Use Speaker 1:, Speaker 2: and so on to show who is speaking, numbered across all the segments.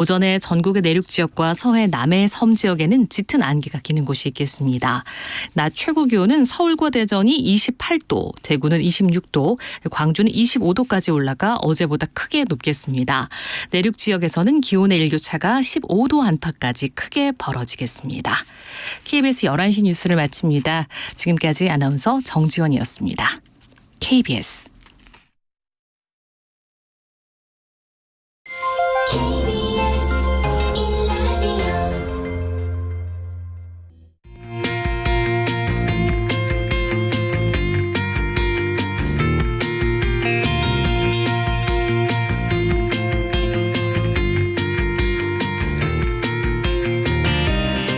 Speaker 1: 오전에 전국의 내륙 지역과 서해 남해 섬 지역에는 짙은 안개가 끼는 곳이 있겠습니다. 낮 최고 기온은 서울과 대전이 28도, 대구는 26도, 광주는 25도까지 올라가 어제보다 크게 높겠습니다. 내륙 지역에서는 기온의 일교차가 15도 안팎까지 크게 벌어지겠습니다. KBS 11시 뉴스를 마칩니다. 지금까지 아나운서 정지원이었습니다. KBS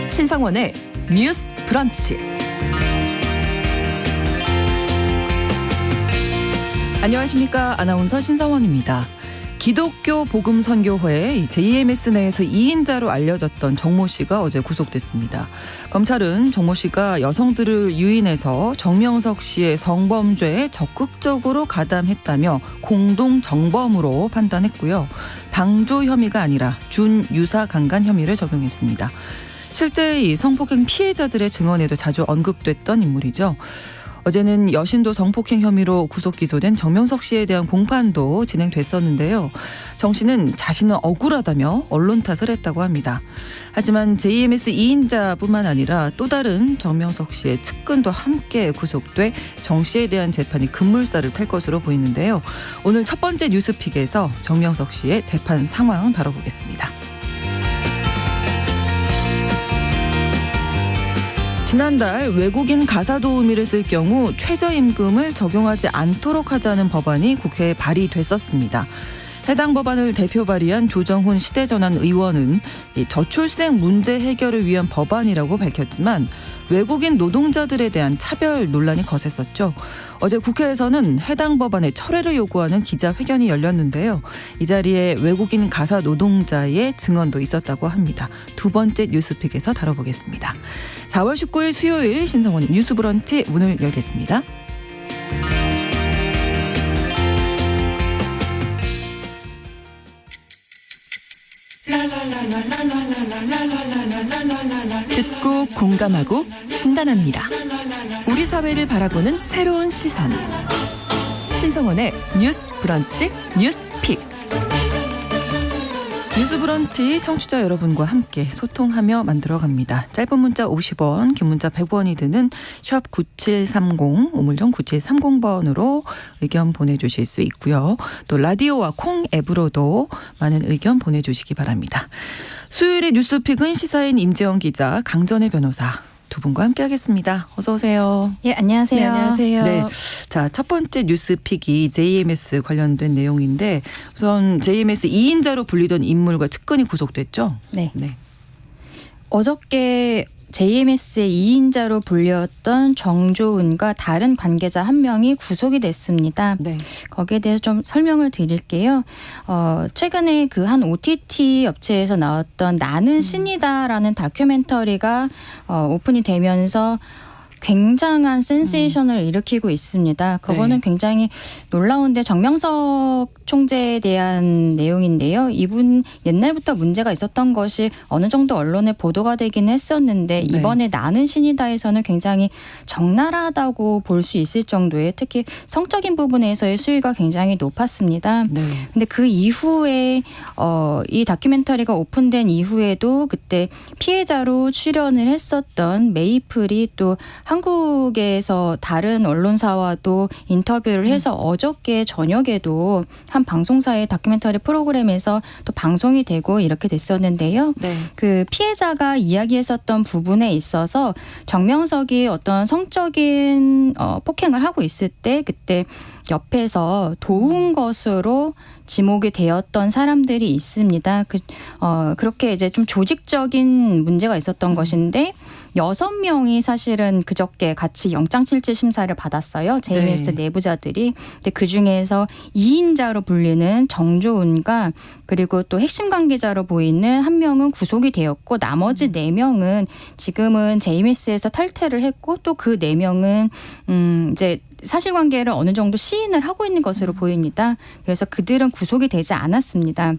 Speaker 2: 신성원의 뉴스 브런치. 안녕하십니까. 아나운서 신성원입니다. 기독교 복음선교회 JMS 내에서 2인자로 알려졌던 정모 씨가 어제 구속됐습니다. 검찰은 정모 씨가 여성들을 유인해서 정명석 씨의 성범죄에 적극적으로 가담했다며 공동 정범으로 판단했고요. 방조 혐의가 아니라 준유사 강간 혐의를 적용했습니다. 실제 이 성폭행 피해자들의 증언에도 자주 언급됐던 인물이죠. 어제는 여신도 성폭행 혐의로 구속 기소된 정명석 씨에 대한 공판도 진행됐었는데요. 정 씨는 자신은 억울하다며 언론 탓을 했다고 합니다. 하지만 JMS 2인자뿐만 아니라 또 다른 정명석 씨의 측근도 함께 구속돼 정 씨에 대한 재판이 급물살을 탈 것으로 보이는데요. 오늘 첫 번째 뉴스픽에서 정명석 씨의 재판 상황 다뤄보겠습니다. 지난달 외국인 가사 도우미를 쓸 경우 최저임금을 적용하지 않도록 하자는 법안이 국회에 발의됐었습니다. 해당 법안을 대표 발의한 조정훈 시대전환 의원은 저출생 문제 해결을 위한 법안이라고 밝혔지만 외국인 노동자들에 대한 차별 논란이 거셌었죠. 어제 국회에서는 해당 법안의 철회를 요구하는 기자회견이 열렸는데요. 이 자리에 외국인 가사 노동자의 증언도 있었다고 합니다. 두 번째 뉴스픽에서 다뤄보겠습니다. 4월 19일 수요일 신성원 뉴스 브런치 문을 열겠습니다. 듣고 공감하고 진단합니다. 우리 사회를 바라보는 새로운 시선. 신성원의 뉴스 브런치 뉴스픽. 뉴스 브런치 청취자 여러분과 함께 소통하며 만들어갑니다. 짧은 문자 50원, 긴 문자 100원이 드는 샵 9730, 우물정 9730번으로 의견 보내주실 수 있고요. 또 라디오와 콩 앱으로도 많은 의견 보내주시기 바랍니다. 수요일의 뉴스픽은 시사인 임지영 기자, 강전의 변호사 두 분과 함께하겠습니다. 어서 오세요.
Speaker 3: 예, 안녕하세요.
Speaker 2: 네, 안녕하세요. 네, 자, 첫 번째 뉴스픽이 JMS 관련된 내용인데 우선 JMS 2인자로 불리던 인물과 측근이 구속됐죠?
Speaker 3: 네. 어저께 JMS의 2인자로 불렸던 정조은과 다른 관계자 한 명이 구속이 됐습니다.
Speaker 2: 네.
Speaker 3: 거기에 대해서 좀 설명을 드릴게요. 최근에 그 한 OTT 업체에서 나왔던 나는 신이다라는 다큐멘터리가 오픈이 되면서 굉장한 센세이션을 일으키고 있습니다. 그거는 굉장히 놀라운데 정명석 총재에 대한 내용인데요. 이분 옛날부터 문제가 있었던 것이 어느 정도 언론에 보도가 되긴 했었는데 이번에 나는 신이다에서는 굉장히 적나라하다고 볼 수 있을 정도의 특히 성적인 부분에서의 수위가 굉장히 높았습니다. 근데 그 이후에 이 다큐멘터리가 오픈된 이후에도 그때 피해자로 출연을 했었던 메이플이 또 한국에서 다른 언론사와도 인터뷰를 해서 어저께 저녁에도 한 방송사의 다큐멘터리 프로그램에서 또 방송이 되고 이렇게 됐었는데요. 그 피해자가 이야기했었던 부분에 있어서 정명석이 어떤 성적인 폭행을 하고 있을 때 그때 옆에서 도운 것으로 지목이 되었던 사람들이 있습니다. 그렇게 이제 좀 조직적인 문제가 있었던 것인데 6명이 사실은 그저께 같이 영장실질 심사를 받았어요. JMS 내부자들이. 근데 그중에서 2인자로 불리는 정조은과 그리고 또 핵심 관계자로 보이는 한 명은 구속이 되었고 나머지 4명은 지금은 JMS에서 탈퇴를 했고 또 그 4명은 이제 사실관계를 어느 정도 시인을 하고 있는 것으로 보입니다. 그래서 그들은 구속이 되지 않았습니다.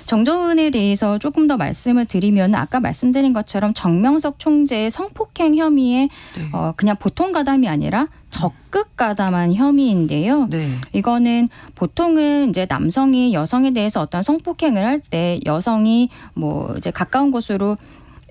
Speaker 3: 정조은에 대해서 조금 더 말씀을 드리면 아까 말씀드린 것처럼 정명석 총재의 성폭행 혐의에
Speaker 2: 네.
Speaker 3: 그냥 보통 가담이 아니라 적극 가담한 혐의인데요.
Speaker 2: 네.
Speaker 3: 이거는 보통은 이제 남성이 여성에 대해서 어떤 성폭행을 할 때 여성이 뭐 이제 가까운 곳으로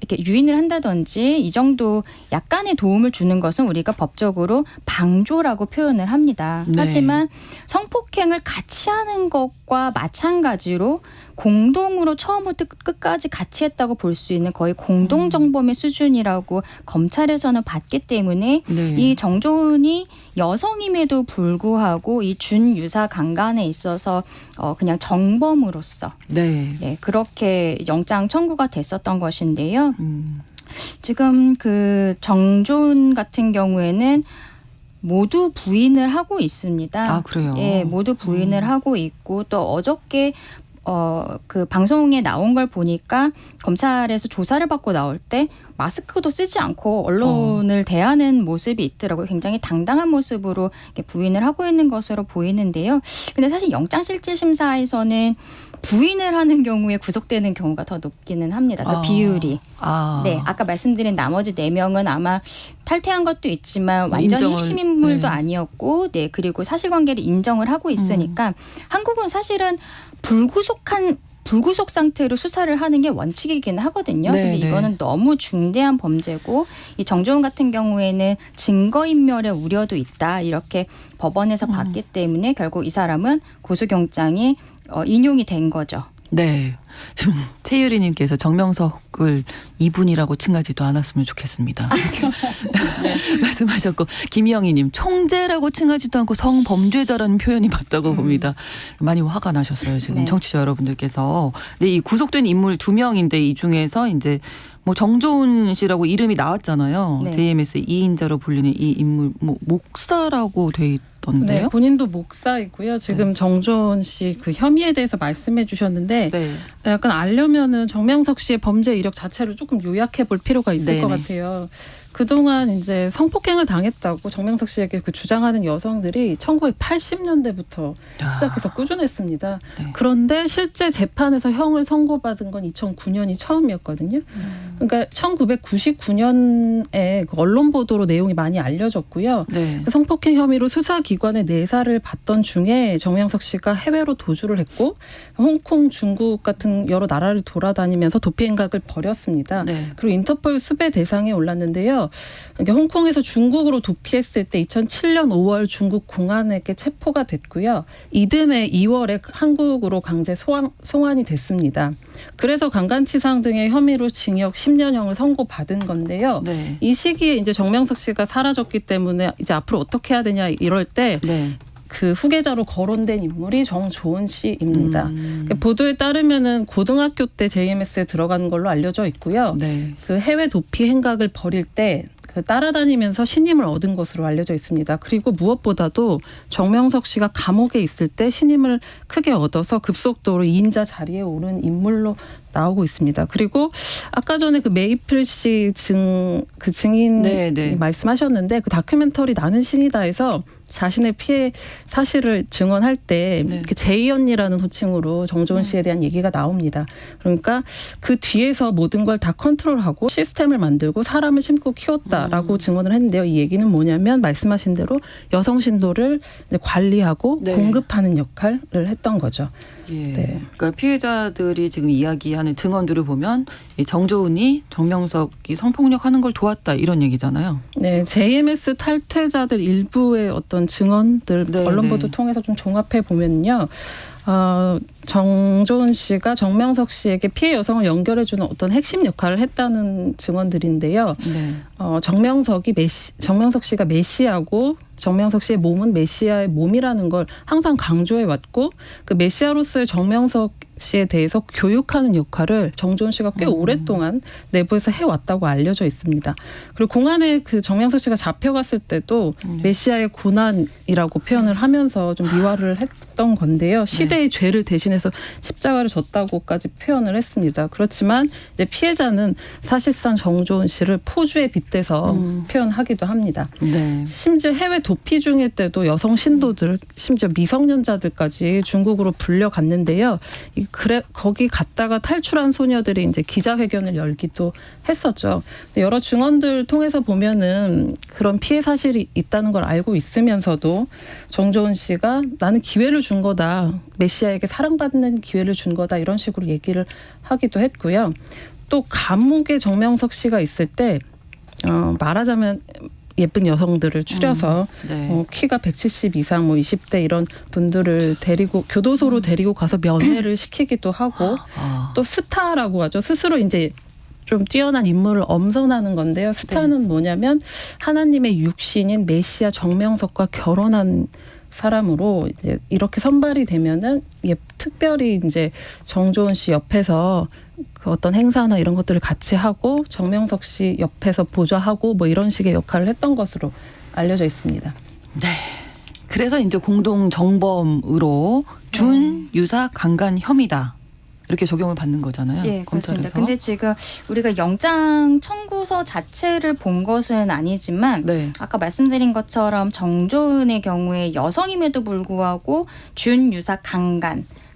Speaker 3: 이렇게 유인을 한다든지 이 정도 약간의 도움을 주는 것은 우리가 법적으로 방조라고 표현을 합니다.
Speaker 2: 네.
Speaker 3: 하지만 성폭행을 같이 하는 것과 마찬가지로 공동으로 처음부터 끝까지 같이 했다고 볼 수 있는 거의 공동정범의 수준이라고 검찰에서는 봤기 때문에
Speaker 2: 네.
Speaker 3: 이 정조은이 여성임에도 불구하고 이 준유사 강간에 있어서 그냥 정범으로서
Speaker 2: 네.
Speaker 3: 네, 그렇게 영장 청구가 됐었던 것인데요.
Speaker 2: 음.
Speaker 3: 지금 그 정조은 같은 경우에는 모두 부인을 하고 있습니다.
Speaker 2: 아, 그래요?
Speaker 3: 예, 모두 부인을 하고 있고 또 어저께 그 방송에 나온 걸 보니까 검찰에서 조사를 받고 나올 때 마스크도 쓰지 않고 언론을 대하는 모습이 있더라고요. 굉장히 당당한 모습으로 이렇게 부인을 하고 있는 것으로 보이는데요. 근데 사실 영장실질심사에서는 부인을 하는 경우에 구속되는 경우가 더 높기는 합니다. 그 비율이. 네, 아까 말씀드린 나머지 4명은 아마 탈퇴한 것도 있지만 완전히 핵심 인물도 아니었고, 네, 그리고 사실관계를 인정을 하고 있으니까 한국은 사실은 불구속 상태로 수사를 하는 게 원칙이긴 하거든요.
Speaker 2: 네,
Speaker 3: 근데 이거는
Speaker 2: 네.
Speaker 3: 너무 중대한 범죄고 이 정조은 같은 경우에는 증거인멸의 우려도 있다. 이렇게 법원에서 봤기 때문에 결국 이 사람은 구속영장이 인용이 된 거죠.
Speaker 2: 네. 좀 최유리님께서 정명석을 이분이라고 칭하지도 않았으면 좋겠습니다. 이렇게 말씀하셨고 김영희님 총재라고 칭하지도 않고 성범죄자라는 표현이 맞다고 봅니다. 많이 화가 나셨어요 지금
Speaker 3: 네.
Speaker 2: 청취자 여러분들께서. 근데 이 구속된 인물 2명인데 이 중에서 이제 뭐 정조은 씨라고 이름이 나왔잖아요.
Speaker 3: 네.
Speaker 2: JMS 2인자로 불리는 이 인물 뭐 목사라고 돼 있던데요.
Speaker 4: 네, 본인도 목사이고요. 지금 정조은 씨 그 혐의에 대해서 말씀해 주셨는데
Speaker 2: 네.
Speaker 4: 약간 알려면은 정명석 씨의 범죄 이력 자체를 조금 요약해 볼 필요가 있을 것
Speaker 2: 네네.
Speaker 4: 같아요. 그동안 이제 성폭행을 당했다고 정명석 씨에게 그 주장하는 여성들이 1980년대부터 시작해서 꾸준했습니다.
Speaker 2: 네.
Speaker 4: 그런데 실제 재판에서 형을 선고받은 건 2009년이 처음이었거든요. 그러니까 1999년에 언론 보도로 내용이 많이 알려졌고요.
Speaker 2: 네.
Speaker 4: 성폭행 혐의로 수사기관에 내사를 받던 중에 정명석 씨가 해외로 도주를 했고 홍콩, 중국 같은 여러 나라를 돌아다니면서 도피 행각을 벌였습니다.
Speaker 2: 네.
Speaker 4: 그리고 인터폴 수배 대상에 올랐는데요. 이게 홍콩에서 중국으로 도피했을 때 2007년 5월 중국 공안에게 체포가 됐고요. 이듬해 2월에 한국으로 강제 송환이 됐습니다. 그래서 강간치상 등의 혐의로 징역 10년형을 선고받은 건데요.
Speaker 2: 네.
Speaker 4: 이 시기에 이제 정명석 씨가 사라졌기 때문에 이제 앞으로 어떻게 해야 되냐 이럴 때
Speaker 2: 네.
Speaker 4: 그 후계자로 거론된 인물이 정조은 씨입니다. 보도에 따르면은 고등학교 때 JMS에 들어간 걸로 알려져 있고요.
Speaker 2: 네.
Speaker 4: 그 해외 도피 행각을 벌일 때 그 따라다니면서 신임을 얻은 것으로 알려져 있습니다. 그리고 무엇보다도 정명석 씨가 감옥에 있을 때 신임을 크게 얻어서 급속도로 2인자 자리에 오른 인물로 나오고 있습니다. 그리고 아까 전에 그 메이플 씨 증인
Speaker 2: 네, 네.
Speaker 4: 말씀하셨는데 그 다큐멘터리 나는 신이다에서 자신의 피해 사실을 증언할 때
Speaker 2: 네.
Speaker 4: 제이 언니라는 호칭으로 정조은 씨에 대한 얘기가 나옵니다. 그러니까 그 뒤에서 모든 걸 다 컨트롤하고 시스템을 만들고 사람을 심고 키웠다라고 증언을 했는데요. 이 얘기는 뭐냐면 말씀하신 대로 여성 신도를 이제 관리하고
Speaker 2: 네.
Speaker 4: 공급하는 역할을 했던 거죠.
Speaker 2: 예.
Speaker 4: 네.
Speaker 2: 그러니까 피해자들이 지금 이야기하는 증언들을 보면 이 정조은이 정명석이 성폭력하는 걸 도왔다 이런 얘기잖아요.
Speaker 4: 네, JMS 탈퇴자들 일부의 어떤 증언들
Speaker 2: 네,
Speaker 4: 언론
Speaker 2: 네.
Speaker 4: 보도 통해서 좀 종합해 보면요. 정조은 씨가 정명석 씨에게 피해 여성을 연결해주는 어떤 핵심 역할을 했다는 증언들인데요.
Speaker 2: 네.
Speaker 4: 정명석 씨가 메시아고 정명석 씨의 몸은 메시아의 몸이라는 걸 항상 강조해 왔고 그 메시아로서의 정명석 씨에 대해서 교육하는 역할을 정조은 씨가 꽤 오랫동안 내부에서 해왔다고 알려져 있습니다. 그리고 공안에 그 정명석 씨가 잡혀갔을 때도 메시아의 고난이라고 표현을 하면서 좀 미화를 했던 건데요. 시대의 죄를 대신해 관련해서 십자가를 졌다고까지 표현을 했습니다. 그렇지만 이제 피해자는 사실상 정조은 씨를 포주에 빗대서 표현하기도 합니다.
Speaker 2: 네.
Speaker 4: 심지어 해외 도피 중일 때도 여성 신도들, 심지어 미성년자들까지 중국으로 불려갔는데요. 거기 갔다가 탈출한 소녀들이 이제 기자회견을 열기도 했었죠. 여러 증언들 통해서 보면은 그런 피해 사실이 있다는 걸 알고 있으면서도 정조은 씨가 나는 기회를 준 거다. 메시아에게 사랑받는 기회를 준 거다. 이런 식으로 얘기를 하기도 했고요. 또 감옥에 정명석 씨가 있을 때 말하자면 예쁜 여성들을 추려서
Speaker 2: 네.
Speaker 4: 키가 170 이상 20대 이런 분들을 데리고 교도소로 데리고 가서 면회를 시키기도 하고 또 스타라고 하죠. 스스로 이제 좀 뛰어난 인물을 엄선하는 건데요. 스타는 뭐냐면 하나님의 육신인 메시아 정명석과 결혼한 사람으로 이제 이렇게 선발이 되면은 특별히 이제 정조은 씨 옆에서 그 어떤 행사나 이런 것들을 같이 하고 정명석 씨 옆에서 보좌하고 뭐 이런 식의 역할을 했던 것으로 알려져 있습니다.
Speaker 2: 네. 그래서 이제 공동 정범으로 준 유사 강간 혐의다. 이렇게 적용을 받는 거잖아요.
Speaker 3: 예, 그렇습니다.
Speaker 2: 검찰에서.
Speaker 3: 근데 지금 우리가 영장 청구서 자체를 본 것은 아니지만
Speaker 2: 네.
Speaker 3: 아까 말씀드린 것처럼 정조은의 경우에 여성임에도 불구하고 준유사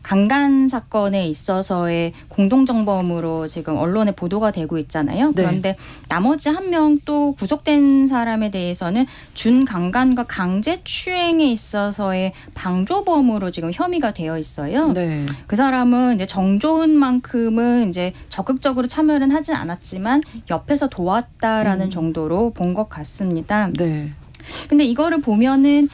Speaker 3: 강간 사건에 있어서의 공동정범으로 지금 언론에 보도가 되고 있잖아요.
Speaker 2: 네.
Speaker 3: 그런데 나머지 한 명 또 구속된 사람에 대해서는 준강간과 강제추행에 있어서의 방조범으로 지금 혐의가 되어 있어요.
Speaker 2: 네.
Speaker 3: 그 사람은 이제 정조은만큼은 이제 적극적으로 참여는 하진 않았지만 옆에서 도왔다라는 정도로 본 것 같습니다.
Speaker 2: 네.
Speaker 3: 근데 이거를 보면은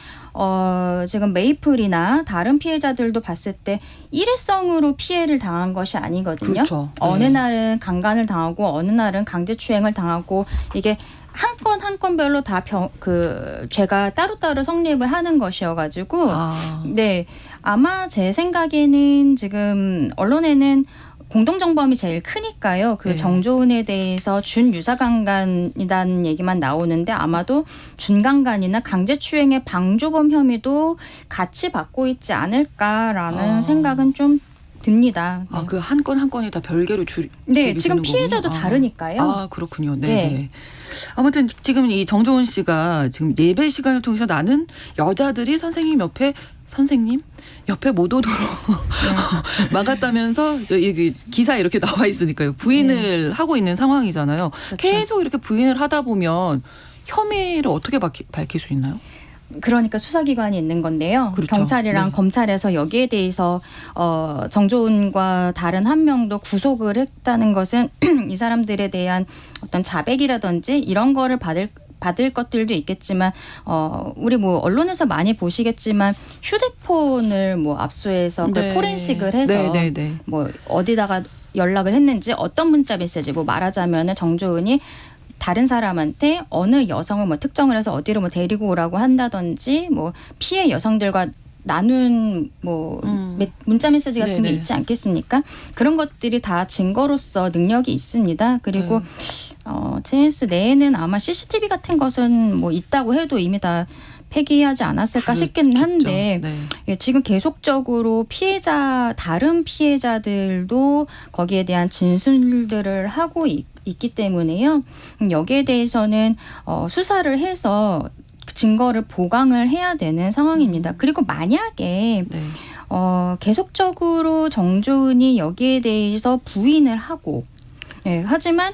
Speaker 3: 지금 메이플이나 다른 피해자들도 봤을 때 일회성으로 피해를 당한 것이 아니거든요.
Speaker 2: 그렇죠.
Speaker 3: 어느
Speaker 2: 네.
Speaker 3: 날은 강간을 당하고 어느 날은 강제추행을 당하고 이게 한 건 한 건별로 다 죄가 따로따로 성립을 하는 것이어가지고 네, 아마 제 생각에는 지금 언론에는 공동정범이 제일 크니까요. 그
Speaker 2: 네.
Speaker 3: 정조은에 대해서 준유사강간이라는 얘기만 나오는데 아마도 준강간이나 강제추행의 방조범 혐의도 같이 받고 있지 않을까라는 생각은 좀 듭니다. 네.
Speaker 2: 그 한 건 한 건이 다 별개로
Speaker 3: 네, 지금 피해자도 다르니까요.
Speaker 2: 그렇군요. 네.
Speaker 3: 네.
Speaker 2: 네. 아무튼 지금 이 정조은 씨가 지금 예배 시간을 통해서 나는 여자들이 선생님 옆에 못 오도록 막았다면서 여기 기사에 이렇게 나와 있으니까요. 부인을 하고 있는 상황이잖아요.
Speaker 3: 그렇죠.
Speaker 2: 계속 이렇게 부인을 하다 보면 혐의를 어떻게 밝힐 수 있나요?
Speaker 3: 그러니까 수사기관이 있는 건데요.
Speaker 2: 그렇죠.
Speaker 3: 경찰이랑
Speaker 2: 네.
Speaker 3: 검찰에서 여기에 대해서 정조은과 다른 한 명도 구속을 했다는 것은 이 사람들에 대한 어떤 자백이라든지 이런 거를 받을 것들도 있겠지만 우리 뭐 언론에서 많이 보시겠지만 휴대폰을 뭐 압수해서 그걸
Speaker 2: 네.
Speaker 3: 포렌식을 해서
Speaker 2: 네.
Speaker 3: 뭐 어디다가 연락을 했는지 어떤 문자 메시지 뭐 말하자면은 정조은이 다른 사람한테 어느 여성을 뭐 특정을 해서 어디로 뭐 데리고 오라고 한다든지 뭐 피해 여성들과 나눈 뭐 문자 메시지 같은 게
Speaker 2: 네네.
Speaker 3: 있지 않겠습니까? 그런 것들이 다 증거로서 능력이 있습니다. 그리고 JS 내에는 아마 CCTV 같은 것은 뭐 있다고 해도 이미 다 폐기하지 않았을까 싶기는 한데
Speaker 2: 네.
Speaker 3: 예, 지금 계속적으로 다른 피해자들도 거기에 대한 진술들을 하고 있기 때문에요. 여기에 대해서는 수사를 해서 증거를 보강을 해야 되는 상황입니다. 그리고 만약에
Speaker 2: 네.
Speaker 3: 계속적으로 정조은이 여기에 대해서 부인을 하고 하지만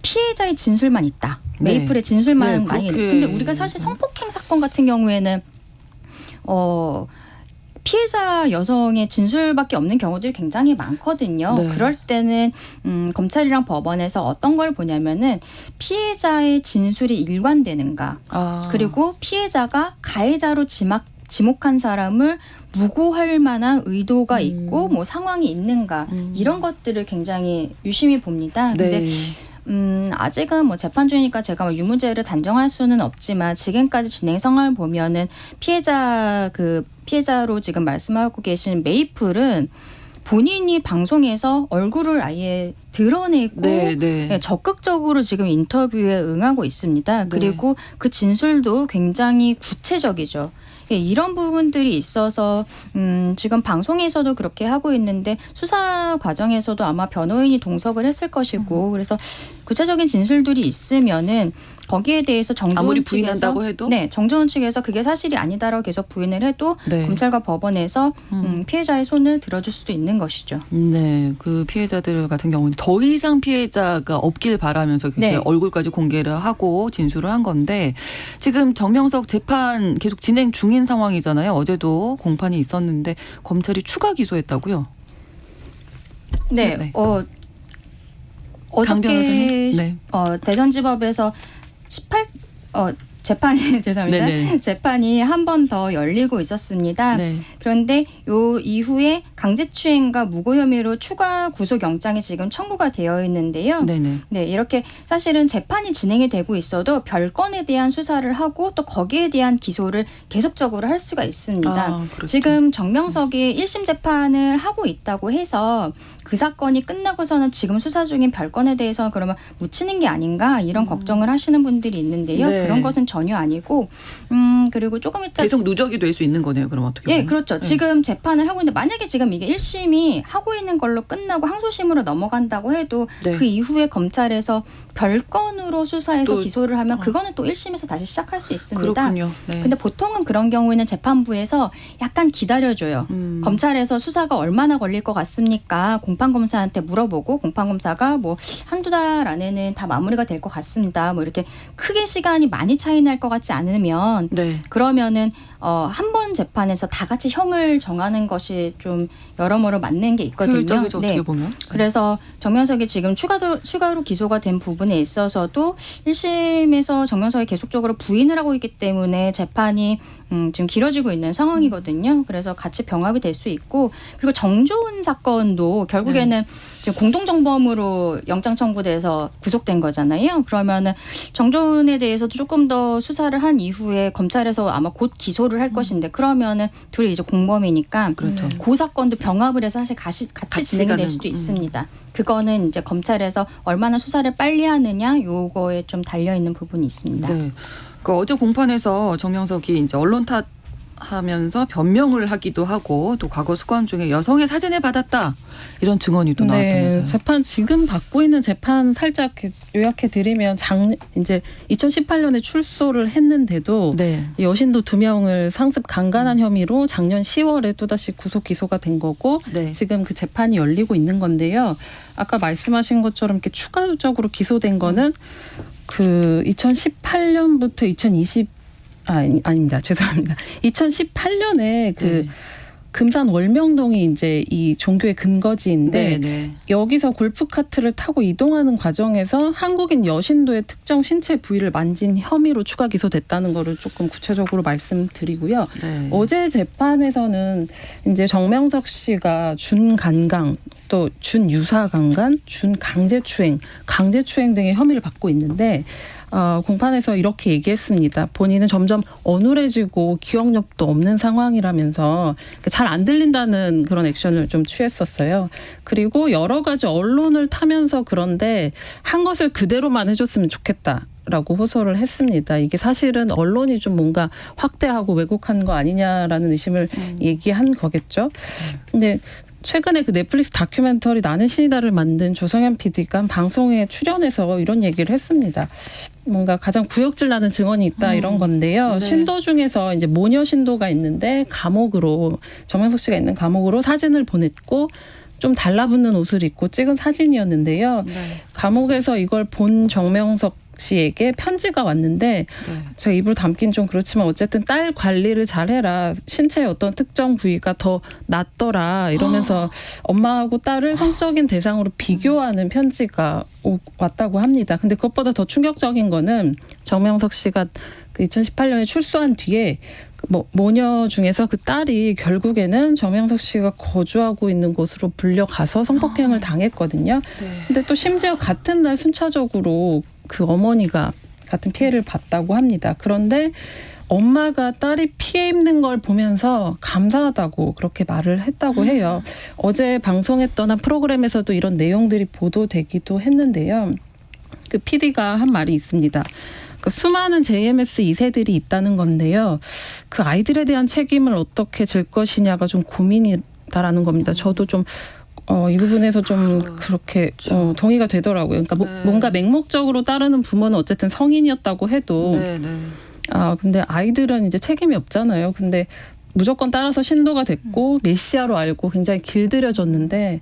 Speaker 3: 피해자의 진술만 있다.
Speaker 2: 네.
Speaker 3: 메이플의 진술만
Speaker 2: 네,
Speaker 3: 많이 있다.
Speaker 2: 그렇게.
Speaker 3: 근데 우리가 사실 성폭행 사건 같은 경우에는 피해자 여성의 진술밖에 없는 경우들이 굉장히 많거든요.
Speaker 2: 네.
Speaker 3: 그럴 때는 검찰이랑 법원에서 어떤 걸 보냐면은 피해자의 진술이 일관되는가, 그리고 피해자가 가해자로 지목한 사람을 무고할 만한 의도가 있고 뭐 상황이 있는가 이런 것들을 굉장히 유심히 봅니다. 근데 아직은 뭐 재판 중이니까 제가 뭐 유무죄를 단정할 수는 없지만 지금까지 진행 상황을 보면은 피해자로 지금 말씀하고 계신 메이플은 본인이 방송에서 얼굴을 아예 드러내고
Speaker 2: 네.
Speaker 3: 적극적으로 지금 인터뷰에 응하고 있습니다. 그리고 그 진술도 굉장히 구체적이죠. 예, 이런 부분들이 있어서 지금 방송에서도 그렇게 하고 있는데 수사 과정에서도 아마 변호인이 동석을 했을 것이고 그래서 구체적인 진술들이 있으면은 거기에 대해서 정조원
Speaker 2: 아무리
Speaker 3: 측에서
Speaker 2: 부인한다고 해도
Speaker 3: 네, 정조원 측에서 그게 사실이 아니다라고 계속 부인을 해도
Speaker 2: 네.
Speaker 3: 검찰과 법원에서 피해자의 손을 들어줄 수도 있는 것이죠.
Speaker 2: 네, 그 피해자들 같은 경우는 더 이상 피해자가 없길 바라면서
Speaker 3: 네.
Speaker 2: 얼굴까지 공개를 하고 진술을 한 건데 지금 정명석 재판 계속 진행 중인 상황이잖아요. 어제도 공판이 있었는데 검찰이 추가 기소했다고요?
Speaker 3: 네,
Speaker 2: 네.
Speaker 3: 강
Speaker 2: 강 변호사님?
Speaker 3: 어저께
Speaker 2: 네.
Speaker 3: 대전지법에서 18 재판이 죄송합니다.
Speaker 2: 네네.
Speaker 3: 재판이 한 번 더 열리고 있었습니다.
Speaker 2: 네.
Speaker 3: 그런데 요 이후에 강제추행과 무고 혐의로 추가 구속영장이 지금 청구가 되어 있는데요.
Speaker 2: 네네.
Speaker 3: 네, 이렇게 사실은 재판이 진행이 되고 있어도 별건에 대한 수사를 하고 또 거기에 대한 기소를 계속적으로 할 수가 있습니다.
Speaker 2: 아, 그렇죠.
Speaker 3: 지금 정명석이 1심 재판을 하고 있다고 해서 그 사건이 끝나고서는 지금 수사 중인 별건에 대해서 그러면 묻히는 게 아닌가 이런 걱정을 하시는 분들이 있는데요.
Speaker 2: 네.
Speaker 3: 그런 것은 전혀 아니고 그리고 조금 이따
Speaker 2: 계속 누적이 될 수 있는 거네요. 그럼 어떻게 보면.
Speaker 3: 예, 그렇죠. 지금 재판을 하고 있는데 만약에 지금 이게 1심이 하고 있는 걸로 끝나고 항소심으로 넘어간다고 해도
Speaker 2: 네.
Speaker 3: 그 이후에 검찰에서 별건으로 수사해서
Speaker 2: 또-
Speaker 3: 기소를 하면 그거는 또 1심에서 다시 시작할 수 있습니다.
Speaker 2: 그렇군요. 네.
Speaker 3: 근데 보통은 그런 경우에는 재판부에서 약간 기다려줘요. 검찰에서 수사가 얼마나 걸릴 것 같습니까? 공판검사한테 물어보고 공판검사가 뭐 한두 달 안에는 다 마무리가 될 것 같습니다. 뭐 이렇게 크게 시간이 많이 차이 날 것 같지 않으면
Speaker 2: 네.
Speaker 3: 그러면은 한 번 재판에서 다 같이 형을 정하는 것이 좀 여러모로 맞는 게 있거든요.
Speaker 2: 효율적이죠. 어떻게 보면.
Speaker 3: 그래서 정명석이 지금 추가로 기소가 된 부분에 있어서도 1심에서 정명석이 계속적으로 부인을 하고 있기 때문에 재판이 지금 길어지고 있는 상황이거든요. 그래서 같이 병합이 될 수 있고 그리고 정조은 사건도 결국에는 지금 공동정범으로 영장 청구돼서 구속된 거잖아요. 그러면은 정조은에 대해서도 조금 더 수사를 한 이후에 검찰에서 아마 곧 기소를 할 것인데 그러면은 둘이 이제 공범이니까
Speaker 2: 그렇죠.
Speaker 3: 그 사건도 병합을 해서 사실 같이 진행이
Speaker 2: 가는,
Speaker 3: 될 수도 있습니다. 그거는 이제 검찰에서 얼마나 수사를 빨리 하느냐 요거에 좀 달려 있는 부분이 있습니다.
Speaker 2: 네. 그 어제 공판에서 정명석이 이제 언론 탓하면서 변명을 하기도 하고 또 과거 수감 중에 여성의 사진을 받았다 이런 증언이 또 나왔다면서요.
Speaker 4: 네, 재판 지금 받고 있는 재판 살짝 요약해 드리면 이제 2018년에 출소를 했는데도
Speaker 2: 네.
Speaker 4: 여신도 2명을 상습 강간한 혐의로 작년 10월에 또다시 구속 기소가 된 거고
Speaker 2: 네.
Speaker 4: 지금 그 재판이 열리고 있는 건데요. 아까 말씀하신 것처럼 이렇게 추가적으로 기소된 거는 그 2018년부터 아닙니다. 죄송합니다. 2018년에 그
Speaker 2: 네.
Speaker 4: 금산 월명동이 이제 이 종교의 근거지인데
Speaker 2: 네.
Speaker 4: 여기서 골프카트를 타고 이동하는 과정에서 한국인 여신도의 특정 신체 부위를 만진 혐의로 추가 기소됐다는 거를 조금 구체적으로 말씀드리고요.
Speaker 2: 네.
Speaker 4: 어제 재판에서는 이제 정명석 씨가 준간강 또 준유사강간, 준강제추행, 강제추행 등의 혐의를 받고 있는데 공판에서 이렇게 얘기했습니다. 본인은 점점 어눌해지고 기억력도 없는 상황이라면서 잘 안 들린다는 그런 액션을 좀 취했었어요. 그리고 여러 가지 언론을 타면서 그런데 한 것을 그대로만 해줬으면 좋겠다. 라고 호소를 했습니다. 이게 사실은 언론이 좀 뭔가 확대하고 왜곡한 거 아니냐라는 의심을 얘기한 거겠죠. 근데 최근에 그 넷플릭스 다큐멘터리 나는 신이다를 만든 조성현 PD가 방송에 출연해서 이런 얘기를 했습니다. 뭔가 가장 구역질 나는 증언이 있다 이런 건데요.
Speaker 2: 네.
Speaker 4: 신도 중에서 이제 모녀 신도가 있는데 감옥으로 정명석 씨가 있는 감옥으로 사진을 보냈고 좀 달라붙는 옷을 입고 찍은 사진이었는데요.
Speaker 2: 네.
Speaker 4: 감옥에서 이걸 본 정명석 씨에게 편지가 왔는데
Speaker 2: 네.
Speaker 4: 제가 입으로 담긴 좀 그렇지만 어쨌든 딸 관리를 잘해라. 신체의 어떤 특정 부위가 더 낫더라. 이러면서 엄마하고 딸을 성적인 대상으로 비교하는 편지가 왔다고 합니다. 근데 그것보다 더 충격적인 거는 정명석 씨가 그 2018년에 출소한 뒤에 모녀 중에서 그 딸이 결국에는 정명석 씨가 거주하고 있는 곳으로 불려가서 성폭행을 당했거든요.
Speaker 2: 네.
Speaker 4: 근데 또 심지어 같은 날 순차적으로 그 어머니가 같은 피해를 봤다고 합니다. 그런데 엄마가 딸이 피해 입는 걸 보면서 감사하다고 그렇게 말을 했다고 해요. 어제 방송했던 한 프로그램에서도 이런 내용들이 보도되기도 했는데요. 그 PD가 한 말이 있습니다. 그 수많은 JMS 2세들이 있다는 건데요. 그 아이들에 대한 책임을 어떻게 질 것이냐가 좀 고민이다라는 겁니다. 저도 좀 이 부분에서 좀 그렇게 동의가 되더라고요. 그러니까 뭔가 맹목적으로 따르는 부모는 어쨌든 성인이었다고 해도 근데 아이들은 이제 책임이 없잖아요. 근데 무조건 따라서 신도가 됐고 메시아로 알고 굉장히 길들여졌는데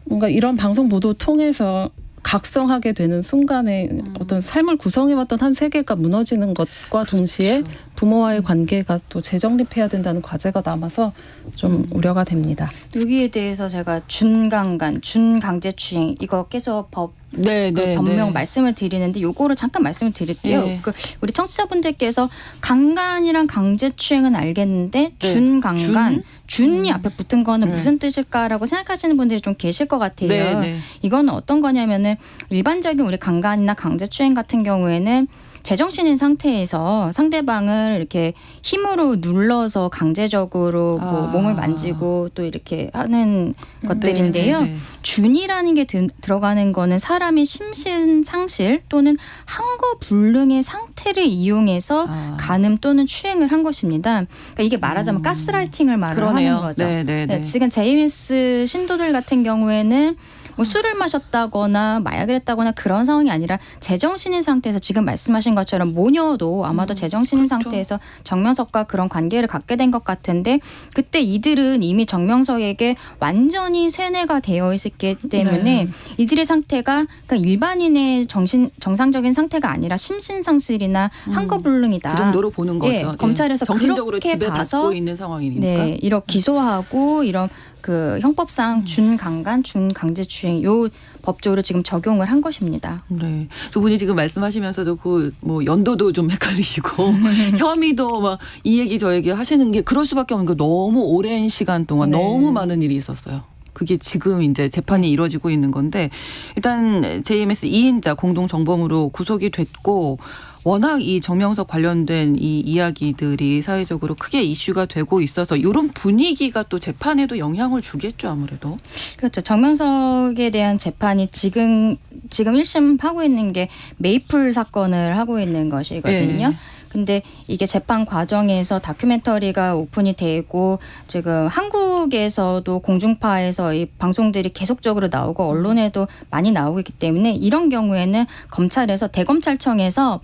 Speaker 4: 뭔가 이런 방송 보도 통해서 각성하게 되는 순간에 어떤 삶을 구성해왔던 한 세계가 무너지는 것과 동시에 부모와의 관계가 또 재정립해야 된다는 과제가 남아서 좀 우려가 됩니다.
Speaker 3: 여기에 대해서 제가 준강간, 준강제추행 이거 계속 법명 말씀을 드리는데 요거를 잠깐 말씀을 드릴게요. 그 우리 청취자분들께서 강간이랑 강제추행은 알겠는데 준강간, 준이 앞에 붙은 거는 무슨 뜻일까라고 생각하시는 분들이 좀 계실 것 같아요. 이거는 어떤 거냐면은 일반적인 우리 강간이나 강제추행 같은 경우에는 제정신인 상태에서 상대방을 이렇게 힘으로 눌러서 강제적으로 뭐 몸을 만지고 또 이렇게 하는 것들인데요. 준이라는 게 들어가는 거는 사람의 심신 상실 또는 항거불능의 상태를 이용해서 간음 또는 추행을 한 것입니다. 그러니까 이게 말하자면 가스라이팅을 말을 하는 거죠. 네, 지금 JMS 신도들 같은 경우에는 뭐 술을 마셨다거나 마약을 했다거나 그런 상황이 아니라 제정신인 상태에서 지금 말씀하신 것처럼 모녀도 아마도 제정신인 상태에서 정명석과 그런 관계를 갖게 된 것 같은데 그때 이들은 이미 정명석에게 완전히 세뇌가 되어 있었기 때문에 이들의 상태가 그러니까 일반인의 정상적인 상태가 아니라 심신상실이나 항거불능이다.
Speaker 1: 그 정도로 보는 거죠.
Speaker 3: 검찰에서
Speaker 1: 정신적으로
Speaker 3: 그렇게
Speaker 1: 지배받고 있는 상황이니까.
Speaker 3: 이렇게 기소하고 이런 그 형법상 준강간, 준강제추행 요 법조로 지금 적용을 한 것입니다.
Speaker 1: 네, 두 분이 지금 말씀하시면서도 그 뭐 연도도 좀 헷갈리시고 혐의도 막 이 얘기 저 얘기 하시는 게 그럴 수밖에 없는 게 너무 오랜 시간 동안 너무 많은 일이 있었어요. 그게 지금 이제 재판이 이루어지고 있는 건데 일단 JMS 2인자 공동정범으로 구속이 됐고 워낙 이 정명석 관련된 이 이야기들이 사회적으로 크게 이슈가 되고 있어서 이런 분위기가 또 재판에도 영향을 주겠죠 아무래도.
Speaker 3: 그렇죠. 정명석에 대한 재판이 지금 1심 하고 있는 게 메이플 사건을 하고 있는 것이거든요. 근데 이게 재판 과정에서 다큐멘터리가 오픈이 되고 지금 한국에서도 공중파에서 이 방송들이 계속적으로 나오고 언론에도 많이 나오고 있기 때문에 이런 경우에는 검찰에서 대검찰청에서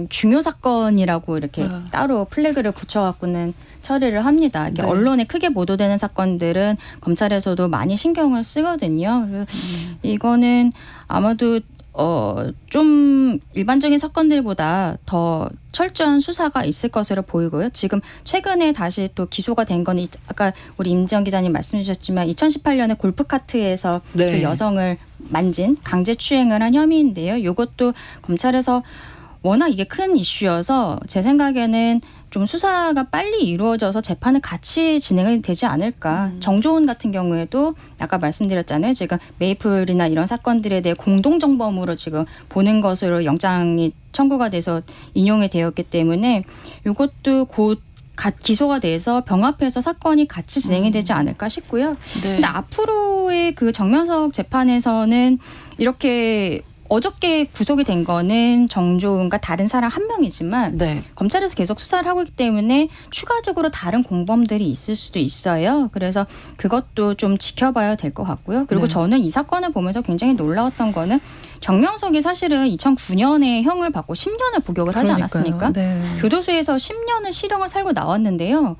Speaker 3: 중요 사건이라고 이렇게 따로 플래그를 붙여갖고는 처리를 합니다. 이렇게 언론에 크게 보도되는 사건들은 검찰에서도 많이 신경을 쓰거든요. 그래서 이거는 아마도 좀 일반적인 사건들보다 더 철저한 수사가 있을 것으로 보이고요. 지금 최근에 다시 또 기소가 된 건 아까 우리 임지영 기자님 말씀 주셨지만 2018년에 골프카트에서 그 여성을 만진 강제추행을 한 혐의인데요. 이것도 검찰에서 워낙 이게 큰 이슈여서 제 생각에는 좀 수사가 빨리 이루어져서 재판을 같이 진행이 되지 않을까. 정조은 같은 경우에도 아까 말씀드렸잖아요. 지금 메이플이나 이런 사건들에 대해 공동정범으로 지금 보는 것으로 영장이 청구가 돼서 인용이 되었기 때문에 이것도 곧 기소가 돼서 병합해서 사건이 같이 진행이 되지 않을까 싶고요. 근데 앞으로의 그 정명석 재판에서는 이렇게 어저께 구속이 된 거는 정조은과 다른 사람 한 명이지만 검찰에서 계속 수사를 하고 있기 때문에 추가적으로 다른 공범들이 있을 수도 있어요. 그래서 그것도 좀 지켜봐야 될 것 같고요. 그리고 저는 이 사건을 보면서 굉장히 놀라웠던 거는 정명석이 사실은 2009년에 형을 받고 10년을 복역을 하지 않았습니까? 교도소에서 10년을 실형을 살고 나왔는데요.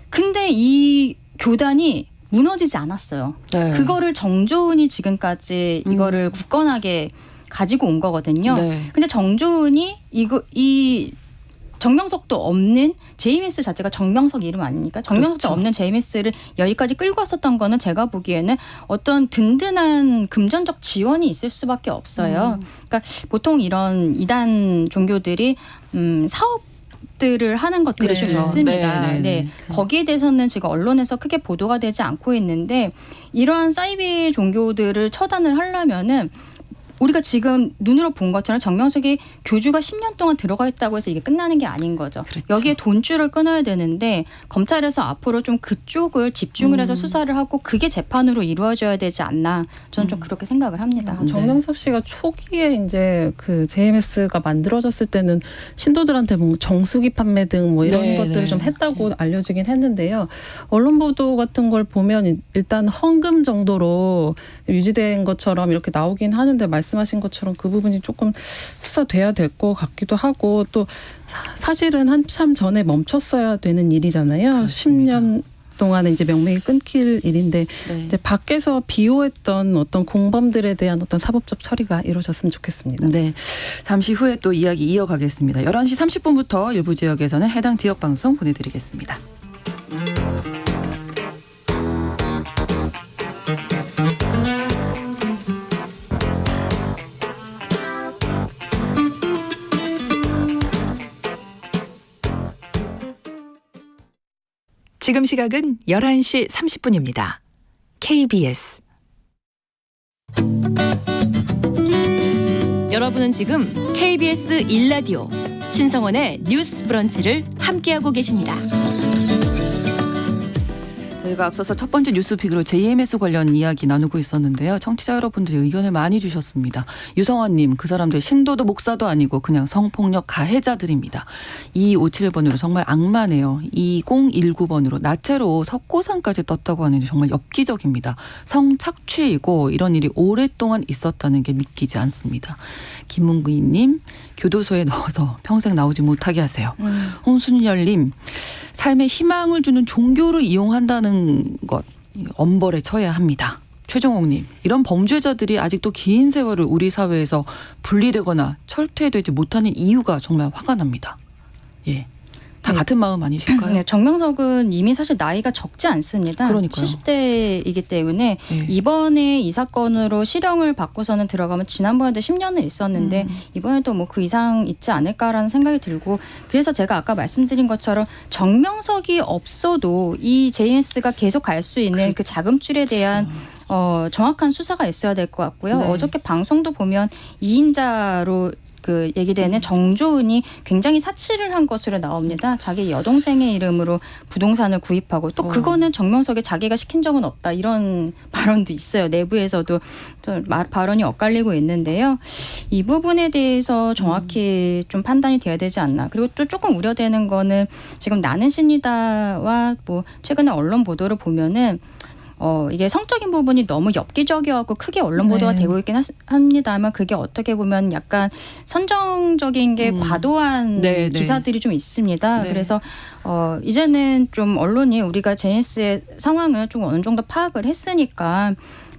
Speaker 3: 근데 이 교단이 무너지지 않았어요. 그거를 정조은이 지금까지 이거를 굳건하게 가지고 온 거거든요. 근데 정조은이 이 정명석도 없는 JMS 자체가 정명석 이름 아닙니까? 정명석도 없는 JMS를 여기까지 끌고 왔었던 거는 제가 보기에는 어떤 든든한 금전적 지원이 있을 수밖에 없어요. 그러니까 보통 이런 이단 종교들이 사업들을 하는 것들이 좀 있습니다. 거기에 대해서는 지금 언론에서 크게 보도가 되지 않고 있는데 이러한 사이비 종교들을 처단을 하려면은 우리가 지금 눈으로 본 것처럼 정명석이 교주가 10년 동안 들어가 있다고 해서 이게 끝나는 게 아닌 거죠.
Speaker 2: 그렇죠.
Speaker 3: 여기에 돈줄을 끊어야 되는데 검찰에서 앞으로 좀 그쪽을 집중을 해서 수사를 하고 그게 재판으로 이루어져야 되지 않나 저는 좀 그렇게 생각을 합니다.
Speaker 4: 정명석 씨가 초기에 이제 그 JMS가 만들어졌을 때는 신도들한테 뭐 정수기 판매 등 뭐 이런
Speaker 2: 네,
Speaker 4: 것들을
Speaker 2: 네.
Speaker 4: 좀 했다고 알려지긴 했는데요. 언론 보도 같은 걸 보면 일단 헌금 정도로 유지된 것처럼 이렇게 나오긴 하는데 말씀하신 것처럼 그 부분이 조금 수사돼야 될 것 같기도 하고 또 사실은 한참 전에 멈췄어야 되는 일이잖아요.
Speaker 2: 그렇습니다.
Speaker 4: 10년 동안에 이제 명맥이 끊길 일인데
Speaker 2: 네.
Speaker 4: 이제 밖에서 비호했던 어떤 공범들에 대한 어떤 사법적 처리가 이루어졌으면 좋겠습니다.
Speaker 2: 네. 잠시 후에 또 이야기 이어가겠습니다. 11시 30분부터 일부 지역에서는 해당 지역 방송 보내드리겠습니다.
Speaker 5: 지금 시각은 11시 30분입니다. KBS
Speaker 6: 여러분은 지금 KBS 1라디오 신성원의 뉴스 브런치를 함께하고 계십니다.
Speaker 2: 저희가 앞서서 첫 번째 뉴스픽으로 JMS 관련 이야기 나누고 있었는데요. 청취자 여러분들이 의견을 많이 주셨습니다. 유성환님, 그 사람들 신도도 목사도 아니고 그냥 성폭력 가해자들입니다. 2257번으로 정말 악마네요. 2019번으로 나체로 석고상까지 떴다고 하는데 정말 엽기적입니다. 성착취이고 이런 일이 오랫동안 있었다는 게 믿기지 않습니다. 김문구이님, 교도소에 넣어서 평생 나오지 못하게 하세요. 홍순열님, 삶에 희망을 주는 종교를 이용한다는 것 엄벌에 처해야 합니다. 최정옥님, 이런 범죄자들이 아직도 긴 세월을 우리 사회에서 분리되거나 철퇴되지 못하는 이유가 정말 화가 납니다. 예, 다
Speaker 3: 네.
Speaker 2: 같은 마음 아니실까요?
Speaker 3: 네, 정명석은 이미 사실 나이가 적지 않습니다.
Speaker 2: 그러니까요.
Speaker 3: 70대이기 때문에
Speaker 2: 네.
Speaker 3: 이번에 이 사건으로 실형을 받고서는 들어가면 지난번에도 10년을 있었는데 이번에도 뭐 그 이상 있지 않을까라는 생각이 들고 그래서 제가 아까 말씀드린 것처럼 정명석이 없어도 이 JMS가 계속 갈 수 있는 그 자금줄에 대한 정확한 수사가 있어야 될 것 같고요.
Speaker 2: 네.
Speaker 3: 어저께 방송도 보면 2인자로 그 얘기되는 정조은이 굉장히 사치를 한 것으로 나옵니다. 자기 여동생의 이름으로 부동산을 구입하고 또 그거는 정명석이 자기가 시킨 적은 없다 이런 발언도 있어요. 내부에서도 좀 발언이 엇갈리고 있는데요. 이 부분에 대해서 정확히 좀 판단이 돼야 되지 않나. 그리고 또 조금 우려되는 거는 지금 나는 신이다와 뭐 최근에 언론 보도를 보면은 이게 성적인 부분이 너무 엽기적이어갖고 크게 언론 보도가
Speaker 2: 네.
Speaker 3: 되고 있긴 합니다만 그게 어떻게 보면 약간 선정적인 게 과도한
Speaker 2: 네, 네.
Speaker 3: 기사들이 좀 있습니다.
Speaker 2: 네.
Speaker 3: 그래서 이제는 좀 언론이 우리가 JMS의 상황을 좀 어느 정도 파악을 했으니까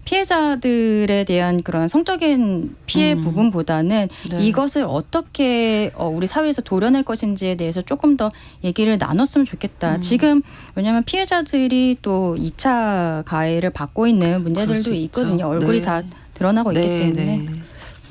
Speaker 3: 피해자들에 대한 그런 성적인 피해 부분보다는
Speaker 2: 네.
Speaker 3: 이것을 어떻게 우리 사회에서 도려낼 것인지에 대해서 조금 더 얘기를 나눴으면 좋겠다. 지금 왜냐하면 피해자들이 또 2차 가해를 받고 있는 문제들도
Speaker 2: 그럴 수
Speaker 3: 있거든요.
Speaker 2: 있죠.
Speaker 3: 얼굴이
Speaker 2: 네.
Speaker 3: 다 드러나고 있기
Speaker 2: 네,
Speaker 3: 때문에.
Speaker 2: 네.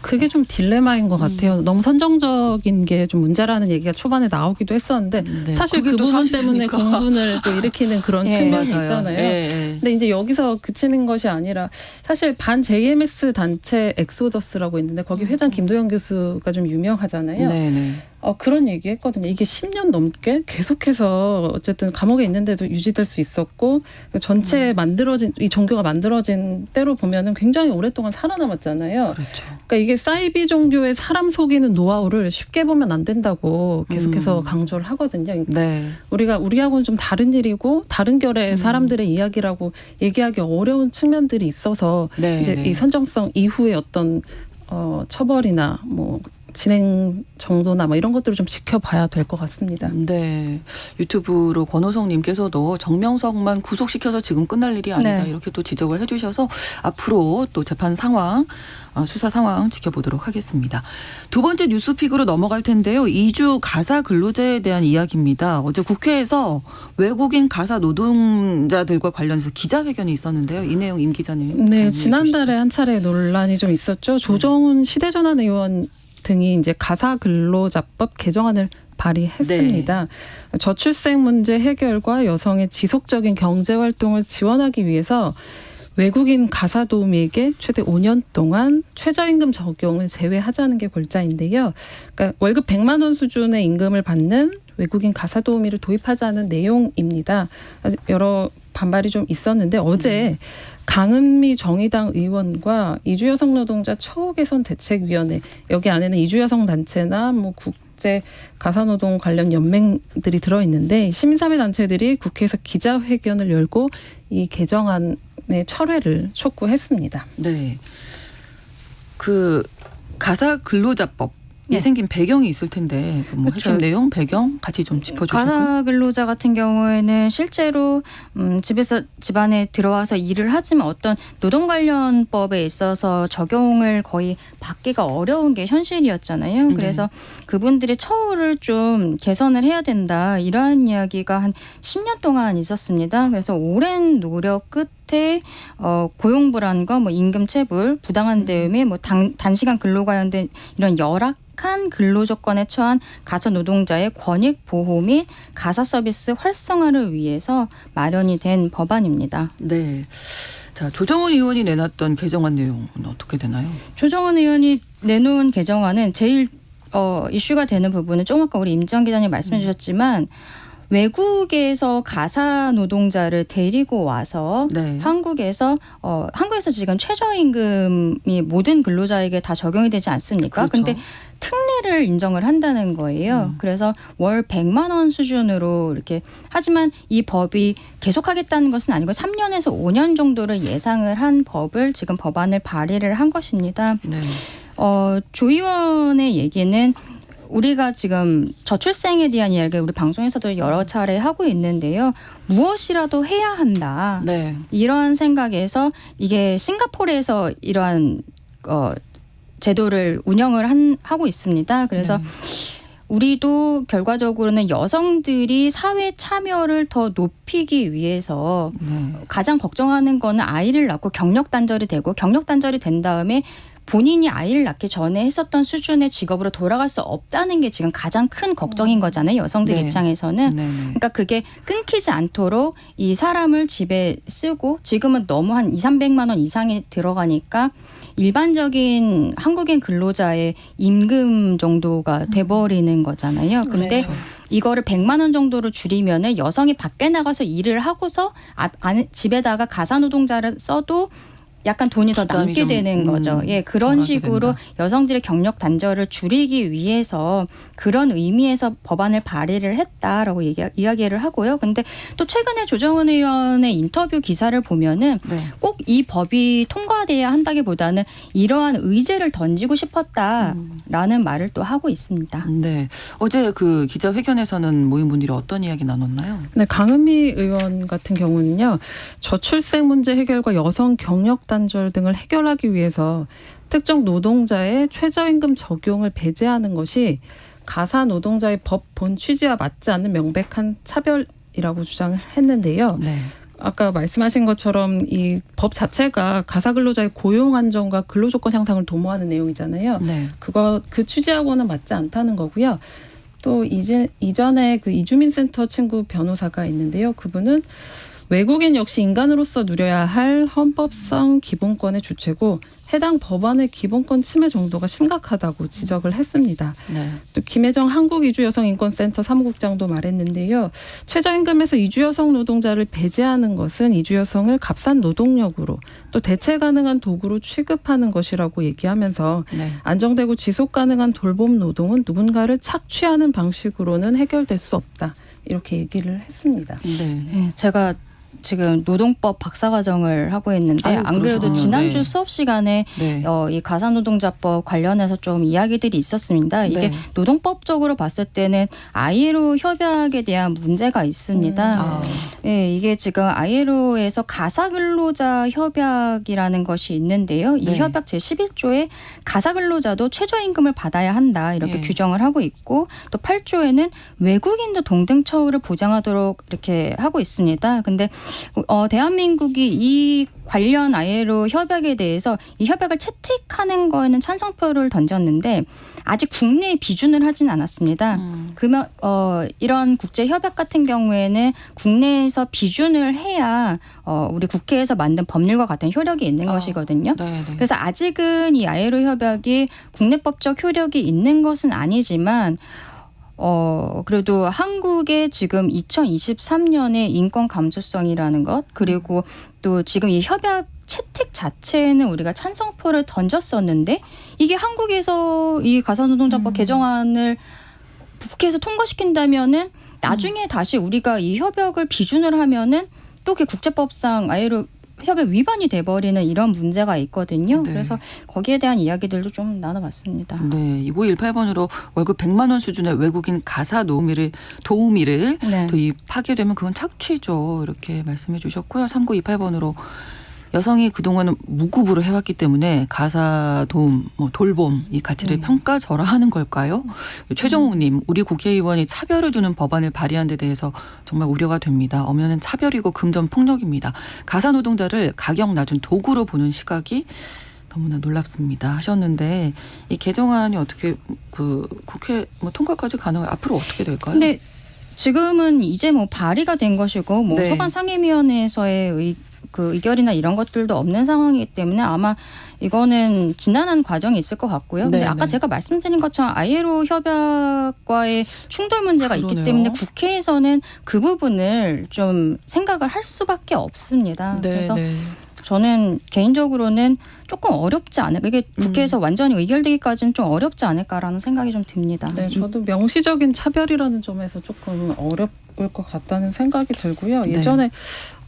Speaker 4: 그게 좀 딜레마인 것 같아요. 너무 선정적인 게 좀 문제라는 얘기가 초반에 나오기도 했었는데
Speaker 2: 네.
Speaker 4: 사실
Speaker 2: 그게
Speaker 4: 그
Speaker 2: 또
Speaker 4: 부분 때문에
Speaker 2: 사실이니까.
Speaker 4: 공분을 또 일으키는 그런
Speaker 3: 예.
Speaker 4: 측면이
Speaker 2: 맞아요.
Speaker 4: 있잖아요.
Speaker 2: 예, 예.
Speaker 4: 근데 이제 여기서 그치는 것이 아니라 사실 반 JMS 단체 엑소더스라고 있는데 거기 회장 김도영 교수가 좀 유명하잖아요.
Speaker 2: 네, 네.
Speaker 4: 그런 얘기 했거든요. 이게 10년 넘게 계속해서 어쨌든 감옥에 있는데도 유지될 수 있었고 전체 만들어진 이 종교가 만들어진 때로 보면은 굉장히 오랫동안 살아남았잖아요.
Speaker 2: 그렇죠.
Speaker 4: 그러니까 이게 사이비 종교의 사람 속이는 노하우를 쉽게 보면 안 된다고 계속해서 강조를 하거든요. 그러니까
Speaker 2: 네.
Speaker 4: 우리하고는 좀 다른 일이고 다른 결의 사람들의 이야기라고 얘기하기 어려운 측면들이 있어서
Speaker 2: 네,
Speaker 4: 이제
Speaker 2: 네.
Speaker 4: 이 선정성 이후에 어떤 처벌이나 뭐 진행 정도나 뭐 이런 것들을 좀 지켜봐야 될 것 같습니다.
Speaker 2: 네. 유튜브로 권호성님께서도 정명석만 구속시켜서 지금 끝날 일이 아니다.
Speaker 3: 네.
Speaker 2: 이렇게 또 지적을 해주셔서 앞으로 또 재판 상황, 수사 상황 지켜보도록 하겠습니다. 두 번째 뉴스픽으로 넘어갈 텐데요. 이주 가사 근로자에 대한 이야기입니다. 어제 국회에서 외국인 가사 노동자들과 관련해서 기자회견이 있었는데요. 이 내용 임 기자님.
Speaker 4: 네,
Speaker 2: 정리해
Speaker 4: 지난달에
Speaker 2: 주시죠.
Speaker 4: 한 차례 논란이 좀 있었죠. 조정훈 시대전환 의원 등이 이제 가사 근로자법 개정안을 발의했습니다. 저출생 문제 해결과 여성의 지속적인 경제 활동을 지원하기 위해서 외국인 가사 도우미에게 최대 5년 동안 최저임금 적용을 제외하자는 게 골자인데요. 그러니까 월급 100만 원 수준의 임금을 받는 외국인 가사 도우미를 도입하자는 내용입니다. 여러 반발이 좀 있었는데 어제 강은미 정의당 의원과 이주여성 노동자 처우개선 대책위원회, 여기 안에는 이주여성 단체나 뭐 국제 가사노동 관련 연맹들이 들어있는데 시민사회 단체들이 국회에서 기자회견을 열고 이 개정안의 철회를 촉구했습니다.
Speaker 2: 네. 그 가사 근로자법 이
Speaker 3: 네.
Speaker 2: 생긴 배경이 있을 텐데 뭐
Speaker 3: 그렇죠.
Speaker 2: 핵심 내용, 배경 같이 좀 짚어주실까요?
Speaker 3: 가사 근로자 같은 경우에는 실제로 집안에 들어와서 일을 하지만 어떤 노동 관련법에 있어서 적용을 거의 받기가 어려운 게 현실이었잖아요. 그래서 그분들의 처우를 좀 개선을 해야 된다. 이러한 이야기가 한 10년 동안 있었습니다. 그래서 오랜 노력 끝에 고용 불안과 뭐 임금 체불, 부당한 대우에 뭐 단시간 근로 관련된 이런 열악한 근로 조건에 처한 가사 노동자의 권익 보호 및 가사 서비스 활성화를 위해서 마련이 된 법안입니다.
Speaker 2: 네. 자, 조정훈 의원이 내놨던 개정안 내용은 어떻게 되나요?
Speaker 3: 조정은 의원이 내놓은 개정안은 제일 이슈가 되는 부분은 조금 아까 우리 임지영 기자님 말씀해 주셨지만 외국에서 가사 노동자를 데리고 와서
Speaker 2: 네.
Speaker 3: 한국에서 지금 최저임금이 모든 근로자에게 다 적용이 되지 않습니까?
Speaker 2: 그렇죠.
Speaker 3: 근데 특례를 인정을 한다는 거예요. 그래서 월 100만 원 수준으로 이렇게 하지만 이 법이 계속하겠다는 것은 아니고 3년에서 5년 정도를 예상을 한 법을 지금 법안을 발의를 한 것입니다.
Speaker 2: 네.
Speaker 3: 조 의원의 얘기는 우리가 지금 저출생에 대한 이야기를 우리 방송에서도 여러 차례 하고 있는데요. 무엇이라도 해야 한다.
Speaker 2: 네.
Speaker 3: 이러한 생각에서 이게 싱가포르에서 이러한 제도를 운영을 하고 있습니다. 그래서 우리도 결과적으로는 여성들이 사회 참여를 더 높이기 위해서 가장 걱정하는 거는 아이를 낳고 경력 단절이 되고 경력 단절이 된 다음에 본인이 아이를 낳기 전에 했었던 수준의 직업으로 돌아갈 수 없다는 게 지금 가장 큰 걱정인 거잖아요. 여성들
Speaker 2: 네.
Speaker 3: 입장에서는.
Speaker 2: 네.
Speaker 3: 그러니까 그게 끊기지 않도록 이 사람을 집에 쓰고 지금은 너무 한 200~300만 원 이상이 들어가니까 일반적인 한국인 근로자의 임금 정도가 돼버리는 거잖아요. 근데
Speaker 2: 그렇죠.
Speaker 3: 이거를 100만 원 정도로 줄이면은 여성이 밖에 나가서 일을 하고서 집에다가 가사 노동자를 써도 약간 돈이 더
Speaker 2: 부담이
Speaker 3: 남게
Speaker 2: 좀,
Speaker 3: 되는 거죠. 예, 그런
Speaker 2: 덜하게
Speaker 3: 식으로
Speaker 2: 된다.
Speaker 3: 여성들의 경력 단절을 줄이기 위해서 그런 의미에서 법안을 발의를 했다라고 이야기를 하고요. 근데 또 최근에 조정은 의원의 인터뷰 기사를 보면은
Speaker 2: 네.
Speaker 3: 꼭 이 법이 통과돼야 한다기보다는 이러한 의제를 던지고 싶었다라는 말을 또 하고 있습니다.
Speaker 2: 네. 어제 그 기자회견에서는 모인 분들이 어떤 이야기 나눴나요?
Speaker 4: 네, 강은미 의원 같은 경우는요. 저출생 문제 해결과 여성 경력 단절 등을 해결하기 위해서 특정 노동자의 최저임금 적용을 배제하는 것이 가사 노동자의 법 본 취지와 맞지 않는 명백한 차별이라고 주장을 했는데요.
Speaker 2: 네.
Speaker 4: 아까 말씀하신 것처럼 이 법 자체가 가사 근로자의 고용 안정과 근로 조건 향상을 도모하는 내용이잖아요.
Speaker 2: 네.
Speaker 4: 그 취지하고는 맞지 않다는 거고요. 또 이전에 그 이주민 센터 친구 변호사가 있는데요. 그분은 외국인 역시 인간으로서 누려야 할 헌법상 기본권의 주체고 해당 법안의 기본권 침해 정도가 심각하다고 지적을 했습니다.
Speaker 2: 네.
Speaker 4: 또 김혜정 한국이주여성인권센터 사무국장도 말했는데요. 최저임금에서 이주여성 노동자를 배제하는 것은 이주여성을 값싼 노동력으로 또 대체 가능한 도구로 취급하는 것이라고 얘기하면서
Speaker 2: 네.
Speaker 4: 안정되고 지속 가능한 돌봄 노동은 누군가를 착취하는 방식으로는 해결될 수 없다. 이렇게 얘기를 했습니다.
Speaker 2: 네.
Speaker 3: 네, 제가 지금 노동법 박사과정을 하고 있는데
Speaker 2: 아유,
Speaker 3: 안 그래도
Speaker 2: 그러시군요.
Speaker 3: 지난주
Speaker 2: 네.
Speaker 3: 수업 시간에
Speaker 2: 네.
Speaker 3: 이 가사노동자법 관련해서 좀 이야기들이 있었습니다. 이게
Speaker 2: 네.
Speaker 3: 노동법적으로 봤을 때는 ILO 협약에 대한 문제가 있습니다.
Speaker 2: 아.
Speaker 3: 예, 이게 지금 ILO에서 가사근로자 협약이라는 것이 있는데요. 이
Speaker 2: 네.
Speaker 3: 협약 제11조에 가사근로자도 최저임금을 받아야 한다 이렇게
Speaker 2: 예.
Speaker 3: 규정을 하고 있고 또 8조에는 외국인도 동등 처우를 보장하도록 이렇게 하고 있습니다. 근데 대한민국이 이 관련 ILO 협약에 대해서 이 협약을 채택하는 거에는 찬성표를 던졌는데 아직 국내에 비준을 하진 않았습니다. 그러면 이런 국제 협약 같은 경우에는 국내에서 비준을 해야 우리 국회에서 만든 법률과 같은 효력이 있는 것이거든요.
Speaker 2: 네, 네.
Speaker 3: 그래서 아직은 이 ILO 협약이 국내법적 효력이 있는 것은 아니지만 그래도 한국의 지금 2023년의 인권 감수성이라는 것 그리고 또 지금 이 협약 채택 자체에는 우리가 찬성표를 던졌었는데 이게 한국에서 이 가사노동자법 개정안을 국회에서 통과시킨다면은 나중에 다시 우리가 이 협약을 비준을 하면은 또 그 국제법상 ILO 협약 위반이 돼버리는 이런 문제가 있거든요.
Speaker 2: 네.
Speaker 3: 그래서 거기에 대한 이야기들도 좀 나눠봤습니다.
Speaker 2: 네, 2918번으로 월급 100만 원 수준의 외국인 가사 도우미를
Speaker 3: 네.
Speaker 2: 도입하게 되면 그건 착취죠. 이렇게 말씀해 주셨고요. 3928번으로 여성이 그동안은 무급으로 해왔기 때문에 가사 도움, 돌봄 이 가치를 평가절하하는 걸까요? 최정욱님, 우리 국회의원이 차별을 두는 법안을 발의한 데 대해서 정말 우려가 됩니다. 엄연한 차별이고 금전 폭력입니다. 가사 노동자를 가격 낮은 도구로 보는 시각이 너무나 놀랍습니다 하셨는데 이 개정안이 어떻게 국회 통과까지 가능해요? 앞으로 어떻게 될까요?
Speaker 3: 근데 지금은 이제 발의가 된 것이고
Speaker 2: 네.
Speaker 3: 소관 상임위원회에서의 의결이나 이런 것들도 없는 상황이기 때문에 아마 이거는 지난한 과정이 있을 것 같고요. 근데
Speaker 2: 네,
Speaker 3: 아까
Speaker 2: 네.
Speaker 3: 제가 말씀드린 것처럼 ILO 협약과의 충돌 문제가 있기
Speaker 2: 그러네요.
Speaker 3: 때문에 국회에서는 그 부분을 좀 생각을 할 수밖에 없습니다.
Speaker 2: 네,
Speaker 3: 그래서
Speaker 2: 네.
Speaker 3: 저는 개인적으로는 조금 어렵지 않을까. 이게 국회에서 완전히 의결되기까지는 좀 어렵지 않을까라는 생각이 좀 듭니다.
Speaker 4: 네, 저도 명시적인 차별이라는 점에서 조금 어려울 것 같다는 생각이 들고요. 예전에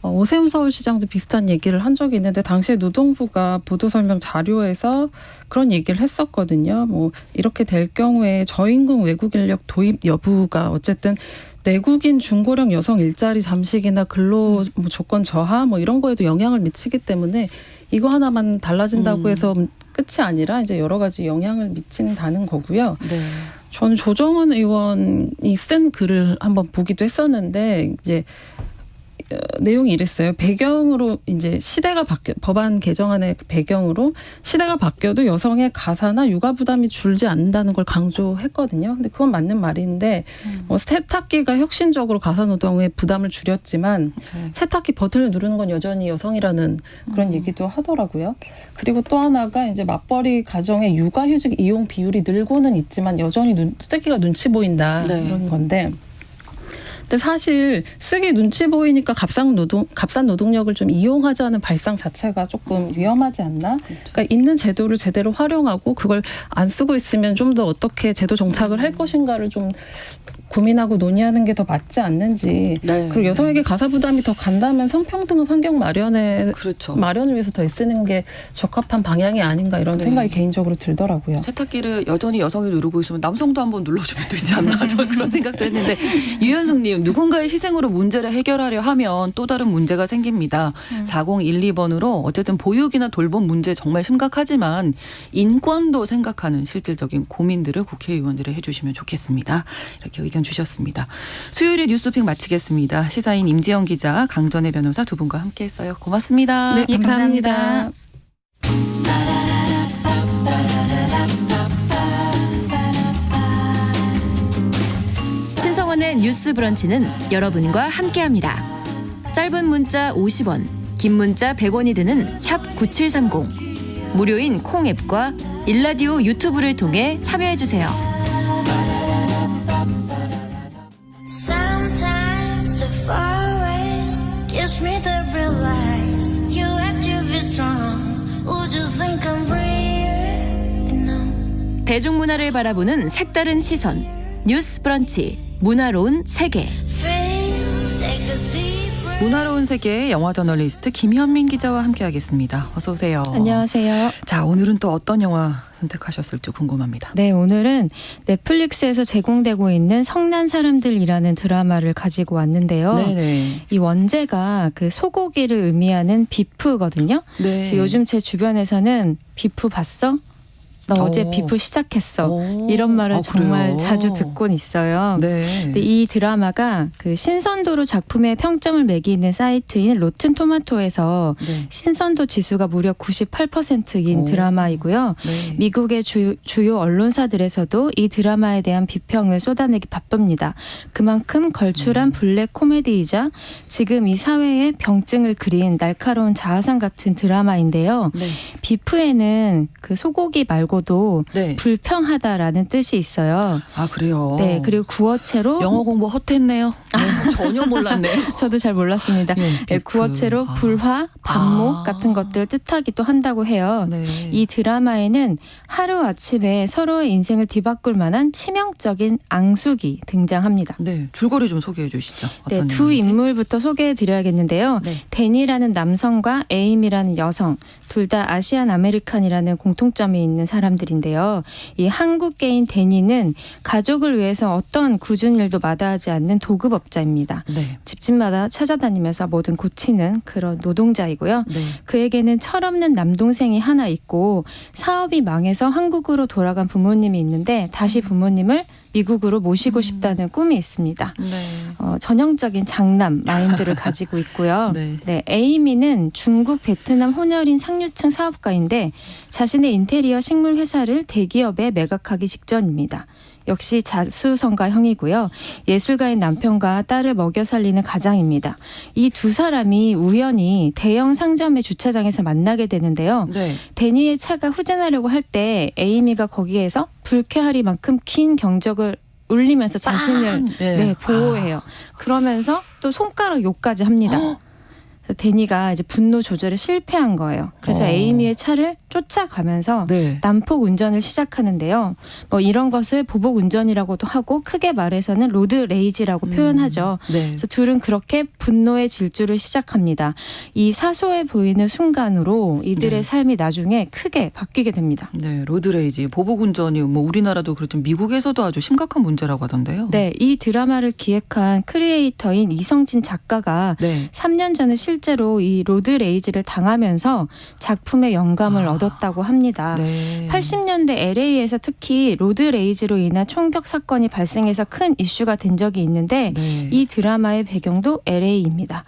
Speaker 4: 오세훈 서울시장도 비슷한 얘기를 한 적이 있는데 당시에 노동부가 보도 설명 자료에서 그런 얘기를 했었거든요. 이렇게 될 경우에 저임금 외국 인력 도입 여부가 어쨌든 내국인 중고령 여성 일자리 잠식이나 근로 조건 저하 이런 거에도 영향을 미치기 때문에 이거 하나만 달라진다고 해서 끝이 아니라 이제 여러 가지 영향을 미친다는 거고요.
Speaker 2: 네.
Speaker 4: 저는 조정은 의원이 쓴 글을 한번 보기도 했었는데 이제 내용이 이랬어요. 배경으로 이제 시대가 법안 개정안의 배경으로 시대가 바뀌어도 여성의 가사나 육아 부담이 줄지 않는다는 걸 강조했거든요. 근데 그건 맞는 말인데 세탁기가 혁신적으로 가사 노동의 부담을 줄였지만 세탁기 버튼을 누르는 건 여전히 여성이라는 그런 얘기도 하더라고요. 그리고 또 하나가 이제 맞벌이 가정의 육아휴직 이용 비율이 늘고는 있지만 여전히 쓰기가 눈치 보인다 이런 건데. 근데 사실 쓰기 눈치 보이니까 값싼 노동력을 좀 이용하자는 발상 자체가 조금 위험하지 않나? 그러니까 있는 제도를 제대로 활용하고 그걸 안 쓰고 있으면 좀 더 어떻게 제도 정착을 할 것인가를 좀 고민하고 논의하는 게 더 맞지 않는지.
Speaker 2: 네.
Speaker 4: 그리고 여성에게 가사 부담이 더 간다면 성평등 환경 마련을 위해서 더 애쓰는 게 적합한 방향이 아닌가 이런 생각이 개인적으로 들더라고요.
Speaker 2: 세탁기를 여전히 여성이 누르고 있으면 남성도 한번 눌러주면 되지 않나 저는 그런 생각도 했는데 유현숙님 누군가의 희생으로 문제를 해결하려 하면 또 다른 문제가 생깁니다. 4012번으로 어쨌든 보육이나 돌봄 문제 정말 심각하지만 인권도 생각하는 실질적인 고민들을 국회의원들이 해주시면 좋겠습니다. 이렇게 의견 주셨습니다. 수요일에 뉴스픽 마치겠습니다. 시사인 임지영 기자, 강전혜 변호사 두 분과 함께했어요. 고맙습니다.
Speaker 4: 네,
Speaker 3: 예, 감사합니다.
Speaker 6: 신성원의 뉴스 브런치는 여러분과 함께합니다. 짧은 문자 50원, 긴 문자 100원이 드는 샵 9730. 무료인 콩 앱과 일라디오 유튜브를 통해 참여해주세요.
Speaker 7: Sometimes the forest gives me the real lies. You have to be strong. Would you think I'm real? No.
Speaker 6: 대중문화를 바라보는 색다른 시선. 뉴스 브런치 문화로운 세계.
Speaker 7: Feel, take a deep breath.
Speaker 2: 문화로운 세계 영화 저널리스트 김현민 기자와 함께하겠습니다. 어서 오세요.
Speaker 8: 안녕하세요.
Speaker 2: 자, 오늘은 또 어떤 영화 선택하셨을지 궁금합니다.
Speaker 8: 네, 오늘은 넷플릭스에서 제공되고 있는 성난 사람들이라는 드라마를 가지고 왔는데요.
Speaker 2: 네네.
Speaker 8: 이 원제가 그 소고기를 의미하는 비프거든요.
Speaker 2: 네.
Speaker 8: 그래서 요즘 제 주변에서는 비프 봤어? 나 어제 비프 시작했어. 이런 말을 정말
Speaker 2: 그래요?
Speaker 8: 자주 듣곤 있어요.
Speaker 2: 네.
Speaker 8: 근데 이 드라마가 그 신선도로 작품에 평점을 매기는 사이트인 로튼 토마토에서
Speaker 2: 네.
Speaker 8: 신선도 지수가 무려 98%인
Speaker 2: 오.
Speaker 8: 드라마이고요.
Speaker 2: 네.
Speaker 8: 미국의 주요 언론사들에서도 이 드라마에 대한 비평을 쏟아내기 바쁩니다. 그만큼 걸출한 블랙 코미디이자 지금 이 사회의 병증을 그린 날카로운 자아상 같은 드라마인데요.
Speaker 2: 네.
Speaker 8: 비프에는 그 소고기 말고도
Speaker 2: 네.
Speaker 8: 불평하다라는 뜻이 있어요.
Speaker 2: 아 그래요.
Speaker 8: 네, 그리고 구어체로
Speaker 2: 영어 공부 헛했네요. 네, 전혀 몰랐네요.
Speaker 8: 저도 잘 몰랐습니다.
Speaker 2: 예,
Speaker 8: 네,
Speaker 2: 비프.
Speaker 8: 구어체로
Speaker 2: 아.
Speaker 8: 불화, 반목
Speaker 2: 아.
Speaker 8: 같은 것들을 뜻하기도 한다고 해요.
Speaker 2: 네.
Speaker 8: 이 드라마에는 하루아침에 서로의 인생을 뒤바꿀 만한 치명적인 앙숙이 등장합니다.
Speaker 2: 네, 줄거리 좀 소개해 주시죠.
Speaker 8: 네,
Speaker 2: 어떤
Speaker 8: 두
Speaker 2: 내용인지.
Speaker 8: 인물부터 소개해 드려야겠는데요.
Speaker 2: 네.
Speaker 8: 데니라는 남성과 에임이라는 여성, 둘 다 아시안 아메리칸이라는 공통점이 있는 사람들인데요. 이 한국계인 데니는 가족을 위해서 어떤 굳은 일도 마다하지 않는 도급업자입니다.
Speaker 2: 네.
Speaker 8: 집집마다 찾아다니면서 뭐든 고치는 그런 노동자이고요.
Speaker 2: 네.
Speaker 8: 그에게는 철없는 남동생이 하나 있고 사업이 망해서 한국으로 돌아간 부모님이 있는데 다시 부모님을 미국으로 모시고 싶다는 꿈이 있습니다.
Speaker 2: 네.
Speaker 8: 전형적인 장남 마인드를 가지고 있고요.
Speaker 2: 네.
Speaker 8: 네, 에이미는 중국, 베트남 혼혈인 상류층 사업가인데 자신의 인테리어 식물 회사를 대기업에 매각하기 직전입니다. 역시 자수성가형이고요. 예술가인 남편과 딸을 먹여 살리는 가장입니다. 이 두 사람이 우연히 대형 상점의 주차장에서 만나게 되는데요.
Speaker 2: 네.
Speaker 8: 데니의 차가 후진하려고 할 때 에이미가 거기에서 불쾌하리만큼 긴 경적을 울리면서 자신을
Speaker 2: 네.
Speaker 8: 네, 보호해요. 그러면서 또 손가락 욕까지 합니다. 그래서 데니가 이제 분노 조절에 실패한 거예요. 그래서 에이미의 차를 쫓아가면서
Speaker 2: 네.
Speaker 8: 난폭 운전을 시작하는데요. 뭐 이런 것을 보복 운전이라고도 하고 크게 말해서는 로드 레이지라고 표현하죠.
Speaker 2: 네.
Speaker 8: 그래서 둘은 그렇게 분노의 질주를 시작합니다. 이 사소해 보이는 순간으로 이들의
Speaker 2: 네.
Speaker 8: 삶이 나중에 크게 바뀌게 됩니다.
Speaker 2: 네, 로드레이지, 보복운전이 뭐 우리나라도 그렇지만 미국에서도 아주 심각한 문제라고 하던데요.
Speaker 8: 네, 이 드라마를 기획한 크리에이터인 이성진 작가가
Speaker 2: 네.
Speaker 8: 3년 전에 실제로 이 로드 레이지를 당하면서 작품의 영감을 얻었다고 합니다.
Speaker 2: 네.
Speaker 8: 80년대 LA에서 특히 로드 레이지로 인한 총격 사건이 발생해서 큰 이슈가 된 적이 있는데
Speaker 2: 네.
Speaker 8: 이 드라마의 배경도 LA입니다.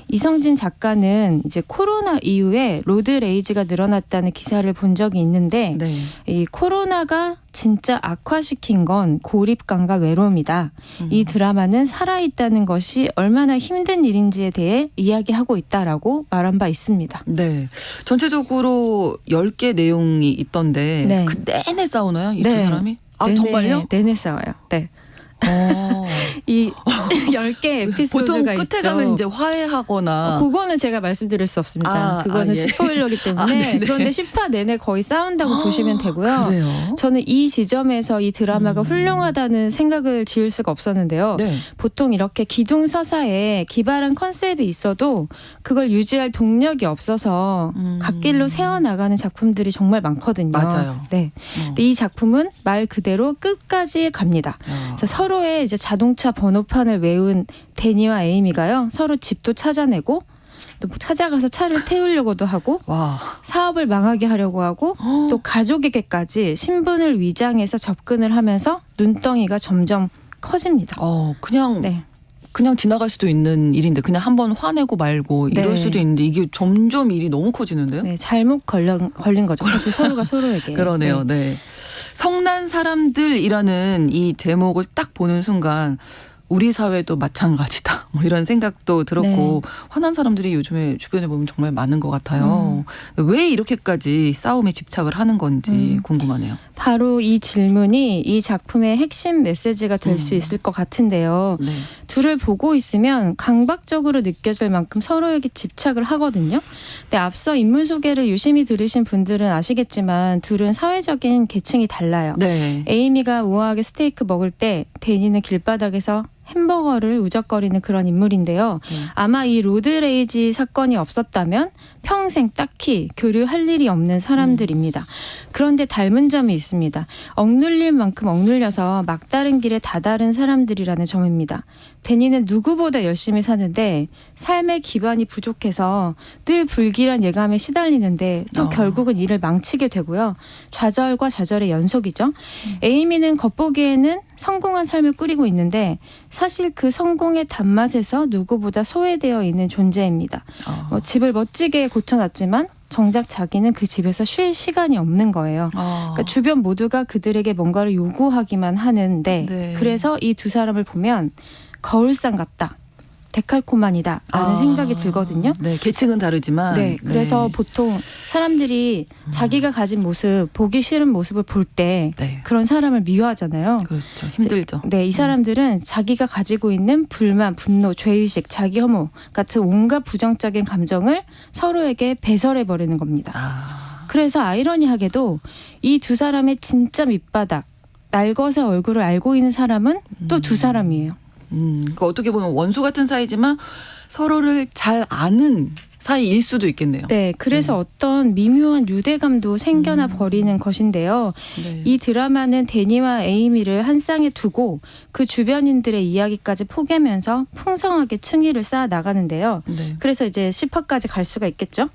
Speaker 8: 이성진 작가는 이제 코로나 이후에 로드 레이지가 늘어났다는 기사를 본 적이 있는데
Speaker 2: 네.
Speaker 8: 이 코로나가 진짜 악화시킨 건 고립감과 외로움이다. 이 드라마는 살아있다는 것이 얼마나 힘든 일인지에 대해 이야기하고 있다라고 말한 바 있습니다.
Speaker 2: 네. 전체적으로 10개 내용이 있던데
Speaker 8: 네.
Speaker 2: 그 내내 싸우나요? 이 두
Speaker 8: 네.
Speaker 2: 사람이? 아,
Speaker 8: 내내,
Speaker 2: 정말요?
Speaker 8: 내내 싸워요. 네. 이 10개
Speaker 2: 보통
Speaker 8: 에피소드가
Speaker 2: 끝에
Speaker 8: 있죠.
Speaker 2: 가면 이제 화해하거나
Speaker 8: 그거는 제가 말씀드릴 수 없습니다. 그거는
Speaker 2: 예.
Speaker 8: 스포일러기 때문에.
Speaker 2: 네네.
Speaker 8: 그런데 10화 내내 거의 싸운다고 보시면 되고요.
Speaker 2: 그래요?
Speaker 8: 저는 이 지점에서 이 드라마가 훌륭하다는 생각을 지을 수가 없었는데요.
Speaker 2: 네.
Speaker 8: 보통 이렇게 기둥서사에 기발한 컨셉이 있어도 그걸 유지할 동력이 없어서 갓길로 새어나가는 작품들이 정말 많거든요.
Speaker 2: 맞아요.
Speaker 8: 네. 근데 이 작품은 말 그대로 끝까지 갑니다. 그래서 서로의 이제 자동차 번호판을 외운 데니와 에이미가요. 서로 집도 찾아내고 또 찾아가서 차를 태우려고도 하고
Speaker 2: 와.
Speaker 8: 사업을 망하게 하려고 하고 또 가족에게까지 신분을 위장해서 접근을 하면서 눈덩이가 점점 커집니다.
Speaker 2: 그냥
Speaker 8: 네.
Speaker 2: 그냥 지나갈 수도 있는 일인데 그냥 한번 화내고 말고 이럴
Speaker 8: 네.
Speaker 2: 수도 있는데 이게 점점 일이 너무 커지는데요?
Speaker 8: 네, 잘못 걸린 거죠. 사실 서로가 서로에게.
Speaker 2: 그러네요. 네. 성난 사람들이라는 이 제목을 딱 보는 순간 우리 사회도 마찬가지다. 뭐 이런 생각도 들었고 화난 사람들이 요즘에 주변에 보면 정말 많은 것 같아요. 왜 이렇게까지 싸움에 집착을 하는 건지 궁금하네요.
Speaker 8: 바로 이 질문이 이 작품의 핵심 메시지가 될 수 있을 것 같은데요.
Speaker 2: 네.
Speaker 8: 둘을 보고 있으면 강박적으로 느껴질 만큼 서로에게 집착을 하거든요. 근데 앞서 인물 소개를 유심히 들으신 분들은 아시겠지만 둘은 사회적인 계층이 달라요.
Speaker 2: 네.
Speaker 8: 에이미가 우아하게 스테이크 먹을 때 데니는 길바닥에서 햄버거를 우적거리는 그런 인물인데요. 아마 이 로드레이지 사건이 없었다면 평생 딱히 교류할 일이 없는 사람들입니다. 그런데 닮은 점이 있습니다. 억눌릴 만큼 억눌려서 막다른 길에 다다른 사람들이라는 점입니다. 데니는 누구보다 열심히 사는데 삶의 기반이 부족해서 늘 불길한 예감에 시달리는데 또 결국은 일을 망치게 되고요. 좌절과 좌절의 연속이죠. 에이미는 겉보기에는 성공한 삶을 꾸리고 있는데 사실 그 성공의 단맛에서 누구보다 소외되어 있는 존재입니다. 집을 멋지게 고쳐놨지만 정작 자기는 그 집에서 쉴 시간이 없는 거예요. 그러니까 주변 모두가 그들에게 뭔가를 요구하기만 하는데
Speaker 2: 네.
Speaker 8: 그래서 이 두 사람을 보면 거울상 같다. 데칼코마니다 라는 생각이 들거든요.
Speaker 2: 네, 계층은 다르지만.
Speaker 8: 네, 그래서 보통 사람들이 자기가 가진 모습, 보기 싫은 모습을 볼 때
Speaker 2: 네.
Speaker 8: 그런 사람을 미워하잖아요.
Speaker 2: 그렇죠. 힘들죠.
Speaker 8: 네, 이 사람들은 자기가 가지고 있는 불만, 분노, 죄의식, 자기 혐오 같은 온갖 부정적인 감정을 서로에게 배설해 버리는 겁니다. 그래서 아이러니하게도 이 두 사람의 진짜 밑바닥, 날것의 얼굴을 알고 있는 사람은 또 두 사람이에요.
Speaker 2: 그러니까 어떻게 보면 원수 같은 사이지만 서로를 잘 아는 사이일 수도 있겠네요.
Speaker 8: 네, 그래서 어떤 미묘한 유대감도 생겨나 버리는 것인데요.
Speaker 2: 네.
Speaker 8: 이 드라마는 데니와 에이미를 한 쌍에 두고 그 주변인들의 이야기까지 포개면서 풍성하게 층위를 쌓아 나가는데요.
Speaker 2: 네.
Speaker 8: 그래서 이제 10화까지 갈 수가 있겠죠.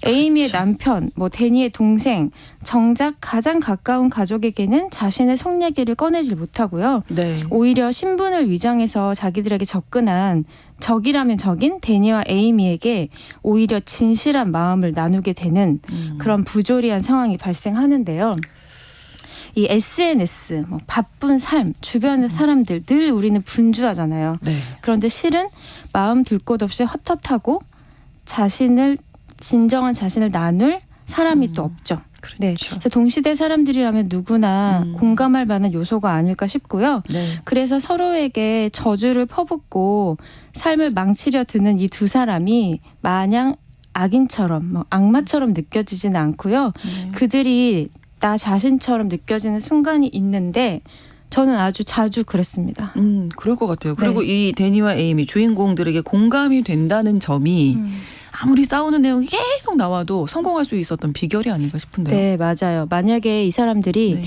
Speaker 8: 에이미의 남편, 데니의 동생, 정작 가장 가까운 가족에게는 자신의 속 얘기를 꺼내질 못하고요.
Speaker 2: 네.
Speaker 8: 오히려 신분을 위장해서 자기들에게 접근한 적이라면 적인 데니와 에이미에게 오히려 진실한 마음을 나누게 되는 그런 부조리한 상황이 발생하는데요. 이 SNS, 바쁜 삶, 주변의 사람들 늘 우리는 분주하잖아요.
Speaker 2: 네.
Speaker 8: 그런데 실은 마음 둘 곳 없이 헛헛하고 진정한 자신을 나눌 사람이 또 없죠. 네. 그래서 동시대 사람들이라면 누구나 공감할 만한 요소가 아닐까 싶고요.
Speaker 2: 네.
Speaker 8: 그래서 서로에게 저주를 퍼붓고 삶을 망치려 드는 이 두 사람이 마냥 악인처럼 악마처럼 느껴지지는 않고요. 그들이 나 자신처럼 느껴지는 순간이 있는데 저는 아주 자주 그랬습니다.
Speaker 2: 그럴 것 같아요. 그리고 이 데니와 에이미 주인공들에게 공감이 된다는 점이 아무리 싸우는 내용이 계속 나와도 성공할 수 있었던 비결이 아닌가 싶은데요.
Speaker 8: 네, 맞아요. 만약에 이 사람들이
Speaker 2: 네.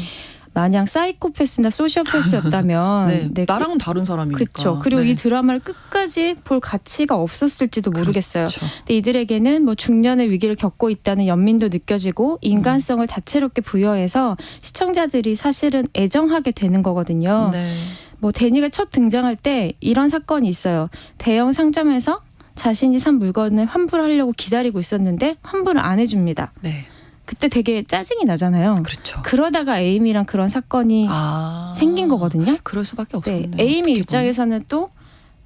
Speaker 8: 마냥 사이코패스나 소시오패스였다면
Speaker 2: 네.
Speaker 8: 네,
Speaker 2: 나랑은 다른 사람이니까.
Speaker 8: 그렇죠. 그리고
Speaker 2: 네.
Speaker 8: 이 드라마를 끝까지 볼 가치가 없었을지도 모르겠어요.
Speaker 2: 그렇죠.
Speaker 8: 근데 이들에게는 중년의 위기를 겪고 있다는 연민도 느껴지고 인간성을 다채롭게 부여해서 시청자들이 사실은 애정하게 되는 거거든요.
Speaker 2: 네.
Speaker 8: 데니가 첫 등장할 때 이런 사건이 있어요. 대형 상점에서 자신이 산 물건을 환불을 하려고 기다리고 있었는데 환불을 안 해줍니다.
Speaker 2: 네.
Speaker 8: 그때 되게 짜증이 나잖아요.
Speaker 2: 그렇죠.
Speaker 8: 그러다가 에이미랑 그런 사건이 생긴 거거든요.
Speaker 2: 그럴 수밖에
Speaker 8: 네,
Speaker 2: 없었네요.
Speaker 8: 에이미
Speaker 2: 어떻게
Speaker 8: 입장에서는 또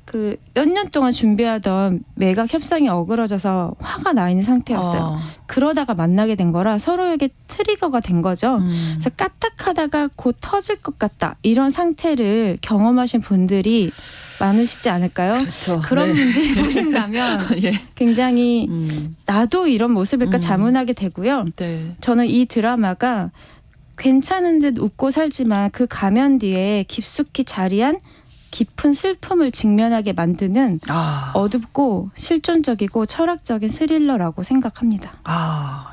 Speaker 8: 그 몇 년 동안 준비하던 매각 협상이 어그러져서 화가 나 있는 상태였어요. 그러다가 만나게 된 거라 서로에게 트리거가 된 거죠. 그래서 까딱하다가 곧 터질 것 같다. 이런 상태를 경험하신 분들이 많으시지 않을까요?
Speaker 2: 그렇죠.
Speaker 8: 그런
Speaker 2: 네.
Speaker 8: 분들이 보신다면
Speaker 2: 예.
Speaker 8: 굉장히 나도 이런 모습일까 자문하게 되고요.
Speaker 2: 네.
Speaker 8: 저는 이 드라마가 괜찮은 듯 웃고 살지만 그 가면 뒤에 깊숙이 자리한 깊은 슬픔을 직면하게 만드는 어둡고 실존적이고 철학적인 스릴러라고 생각합니다.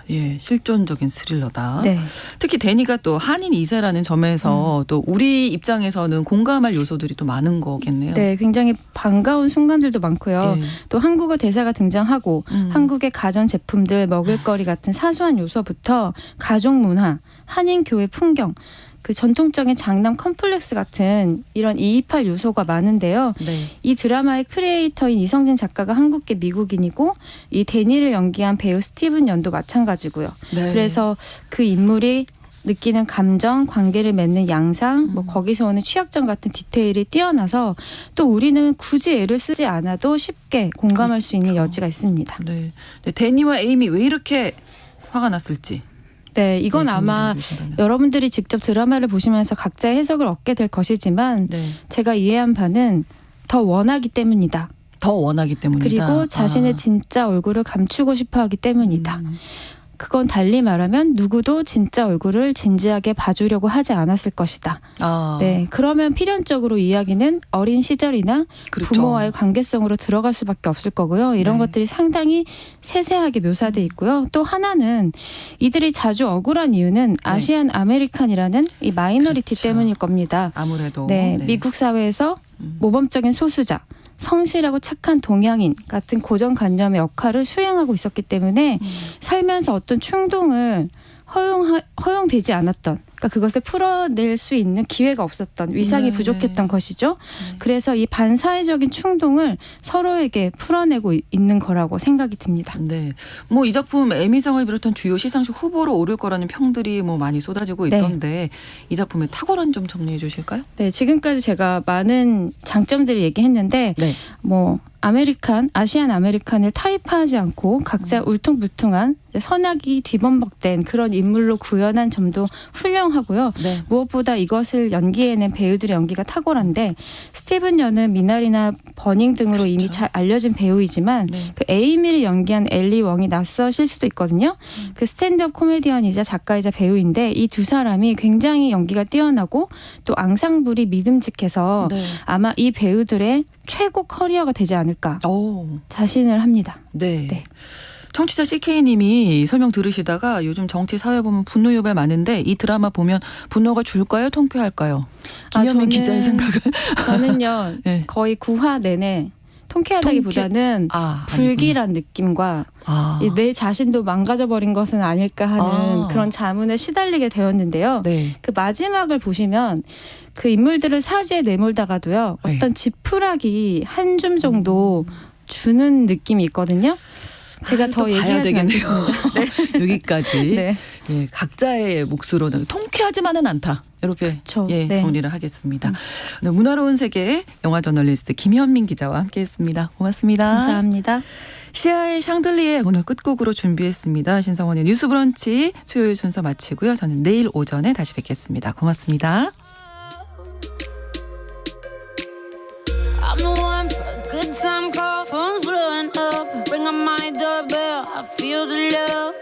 Speaker 2: 예, 실존적인 스릴러다.
Speaker 8: 네.
Speaker 2: 특히 데니가 또 한인 2세라는 점에서 또 우리 입장에서는 공감할 요소들이 또 많은 거겠네요.
Speaker 8: 네, 굉장히 반가운 순간들도 많고요.
Speaker 2: 예.
Speaker 8: 또 한국어 대사가 등장하고 한국의 가전 제품들, 먹을거리 같은 사소한 요소부터 가족 문화, 한인 교회 풍경, 그 전통적인 장남 컴플렉스 같은 이런 이입할 요소가 많은데요.
Speaker 2: 네.
Speaker 8: 이 드라마의 크리에이터인 이성진 작가가 한국계 미국인이고 이 데니를 연기한 배우 스티븐 연도 마찬가지고요.
Speaker 2: 네.
Speaker 8: 그래서 그 인물이 느끼는 감정, 관계를 맺는 양상, 거기서 오는 취약점 같은 디테일이 뛰어나서 또 우리는 굳이 애를 쓰지 않아도 쉽게 공감할 수 있는 여지가 있습니다.
Speaker 2: 네. 데니와 에이미 왜 이렇게 화가 났을지.
Speaker 8: 네, 이건 아마 여러분들이 직접 드라마를 보시면서 각자의 해석을 얻게 될 것이지만
Speaker 2: 네.
Speaker 8: 제가 이해한 바는 더 원하기 때문이다.
Speaker 2: 더 원하기 때문이다.
Speaker 8: 그리고 자신의 진짜 얼굴을 감추고 싶어 하기 때문이다. 그건 달리 말하면 누구도 진짜 얼굴을 진지하게 봐주려고 하지 않았을 것이다.
Speaker 2: 아,
Speaker 8: 네, 그러면 필연적으로 이야기는 어린 시절이나
Speaker 2: 그렇죠.
Speaker 8: 부모와의 관계성으로 들어갈 수밖에 없을 거고요. 이런
Speaker 2: 네.
Speaker 8: 것들이 상당히 세세하게 묘사돼 있고요. 또 하나는 이들이 자주 억울한 이유는 아시안 아메리칸이라는 이 마이너리티
Speaker 2: 그렇죠.
Speaker 8: 때문일 겁니다.
Speaker 2: 아무래도
Speaker 8: 네, 미국 사회에서 모범적인 소수자, 성실하고 착한 동양인 같은 고정관념의 역할을 수행하고 있었기 때문에 살면서 어떤 충동을 허용되지 않았던, 그러니까 그것을 풀어낼 수 있는 기회가 없었던, 위상이
Speaker 2: 네,
Speaker 8: 부족했던 것이죠. 그래서 이 반사회적인 충동을 서로에게 풀어내고 있는 거라고 생각이 듭니다.
Speaker 2: 네, 뭐 이 작품 에미상을 비롯한 주요 시상식 후보로 오를 거라는 평들이 뭐 많이 쏟아지고
Speaker 8: 네.
Speaker 2: 있던데 이 작품의 탁월한 점 정리해 주실까요?
Speaker 8: 네, 지금까지 제가 많은 장점들을 얘기했는데
Speaker 2: 네.
Speaker 8: 뭐 아시안 아메리칸을 타입화하지 않고 각자 울퉁불퉁한 선악이 뒤범벅된 그런 인물로 구현한 점도 훌륭하고요.
Speaker 2: 네.
Speaker 8: 무엇보다 이것을 연기해낸 배우들의 연기가 탁월한데 스티븐 연은 미나리나 버닝 등으로 이미 잘 알려진 배우이지만
Speaker 2: 네.
Speaker 8: 그 에이미를 연기한 엘리 웡이 낯서실 수도 있거든요. 그 스탠드업 코미디언이자 작가이자 배우인데 이 두 사람이 굉장히 연기가 뛰어나고 또 앙상블이 믿음직해서
Speaker 2: 네.
Speaker 8: 아마 이 배우들의 최고 커리어가 되지 않을까
Speaker 2: 오,
Speaker 8: 자신을 합니다.
Speaker 2: 네.
Speaker 8: 네.
Speaker 2: 청취자 CK님이 설명 들으시다가 요즘 정치 사회 보면 분노 유발 많은데 이 드라마 보면 분노가 줄까요? 통쾌할까요? 김현민 기자의 생각은?
Speaker 8: 저는요
Speaker 2: 네.
Speaker 8: 거의 9화 내내 통쾌하다기보다는 불길한 느낌과 내 자신도 망가져버린 것은 아닐까 하는 그런 자문에 시달리게 되었는데요.
Speaker 2: 네.
Speaker 8: 그 마지막을 보시면 그 인물들을 사지에 내몰다가도요.
Speaker 2: 네.
Speaker 8: 어떤 지푸라기 한 줌 정도 주는 느낌이 있거든요. 제가 더
Speaker 2: 또 봐야
Speaker 8: 얘기하진
Speaker 2: 되겠네요.
Speaker 8: 않겠습니다.
Speaker 2: 여기까지
Speaker 8: 네.
Speaker 2: 예, 각자의 몫으로는 통쾌하지만은 않다. 이렇게
Speaker 8: 그렇죠.
Speaker 2: 예,
Speaker 8: 네.
Speaker 2: 정리를 하겠습니다. 오늘 문화로운 세계 영화 저널리스트 김현민 기자와 함께했습니다. 고맙습니다.
Speaker 8: 감사합니다.
Speaker 2: 시아의 샹들리에 오늘 끝곡으로 준비했습니다. 신성원의 뉴스브런치 수요일 순서 마치고요. 저는 내일 오전에 다시 뵙겠습니다. 고맙습니다.
Speaker 7: I'm the one for a good time call. Phone's blowing up. Ring on my doorbell. I feel the love.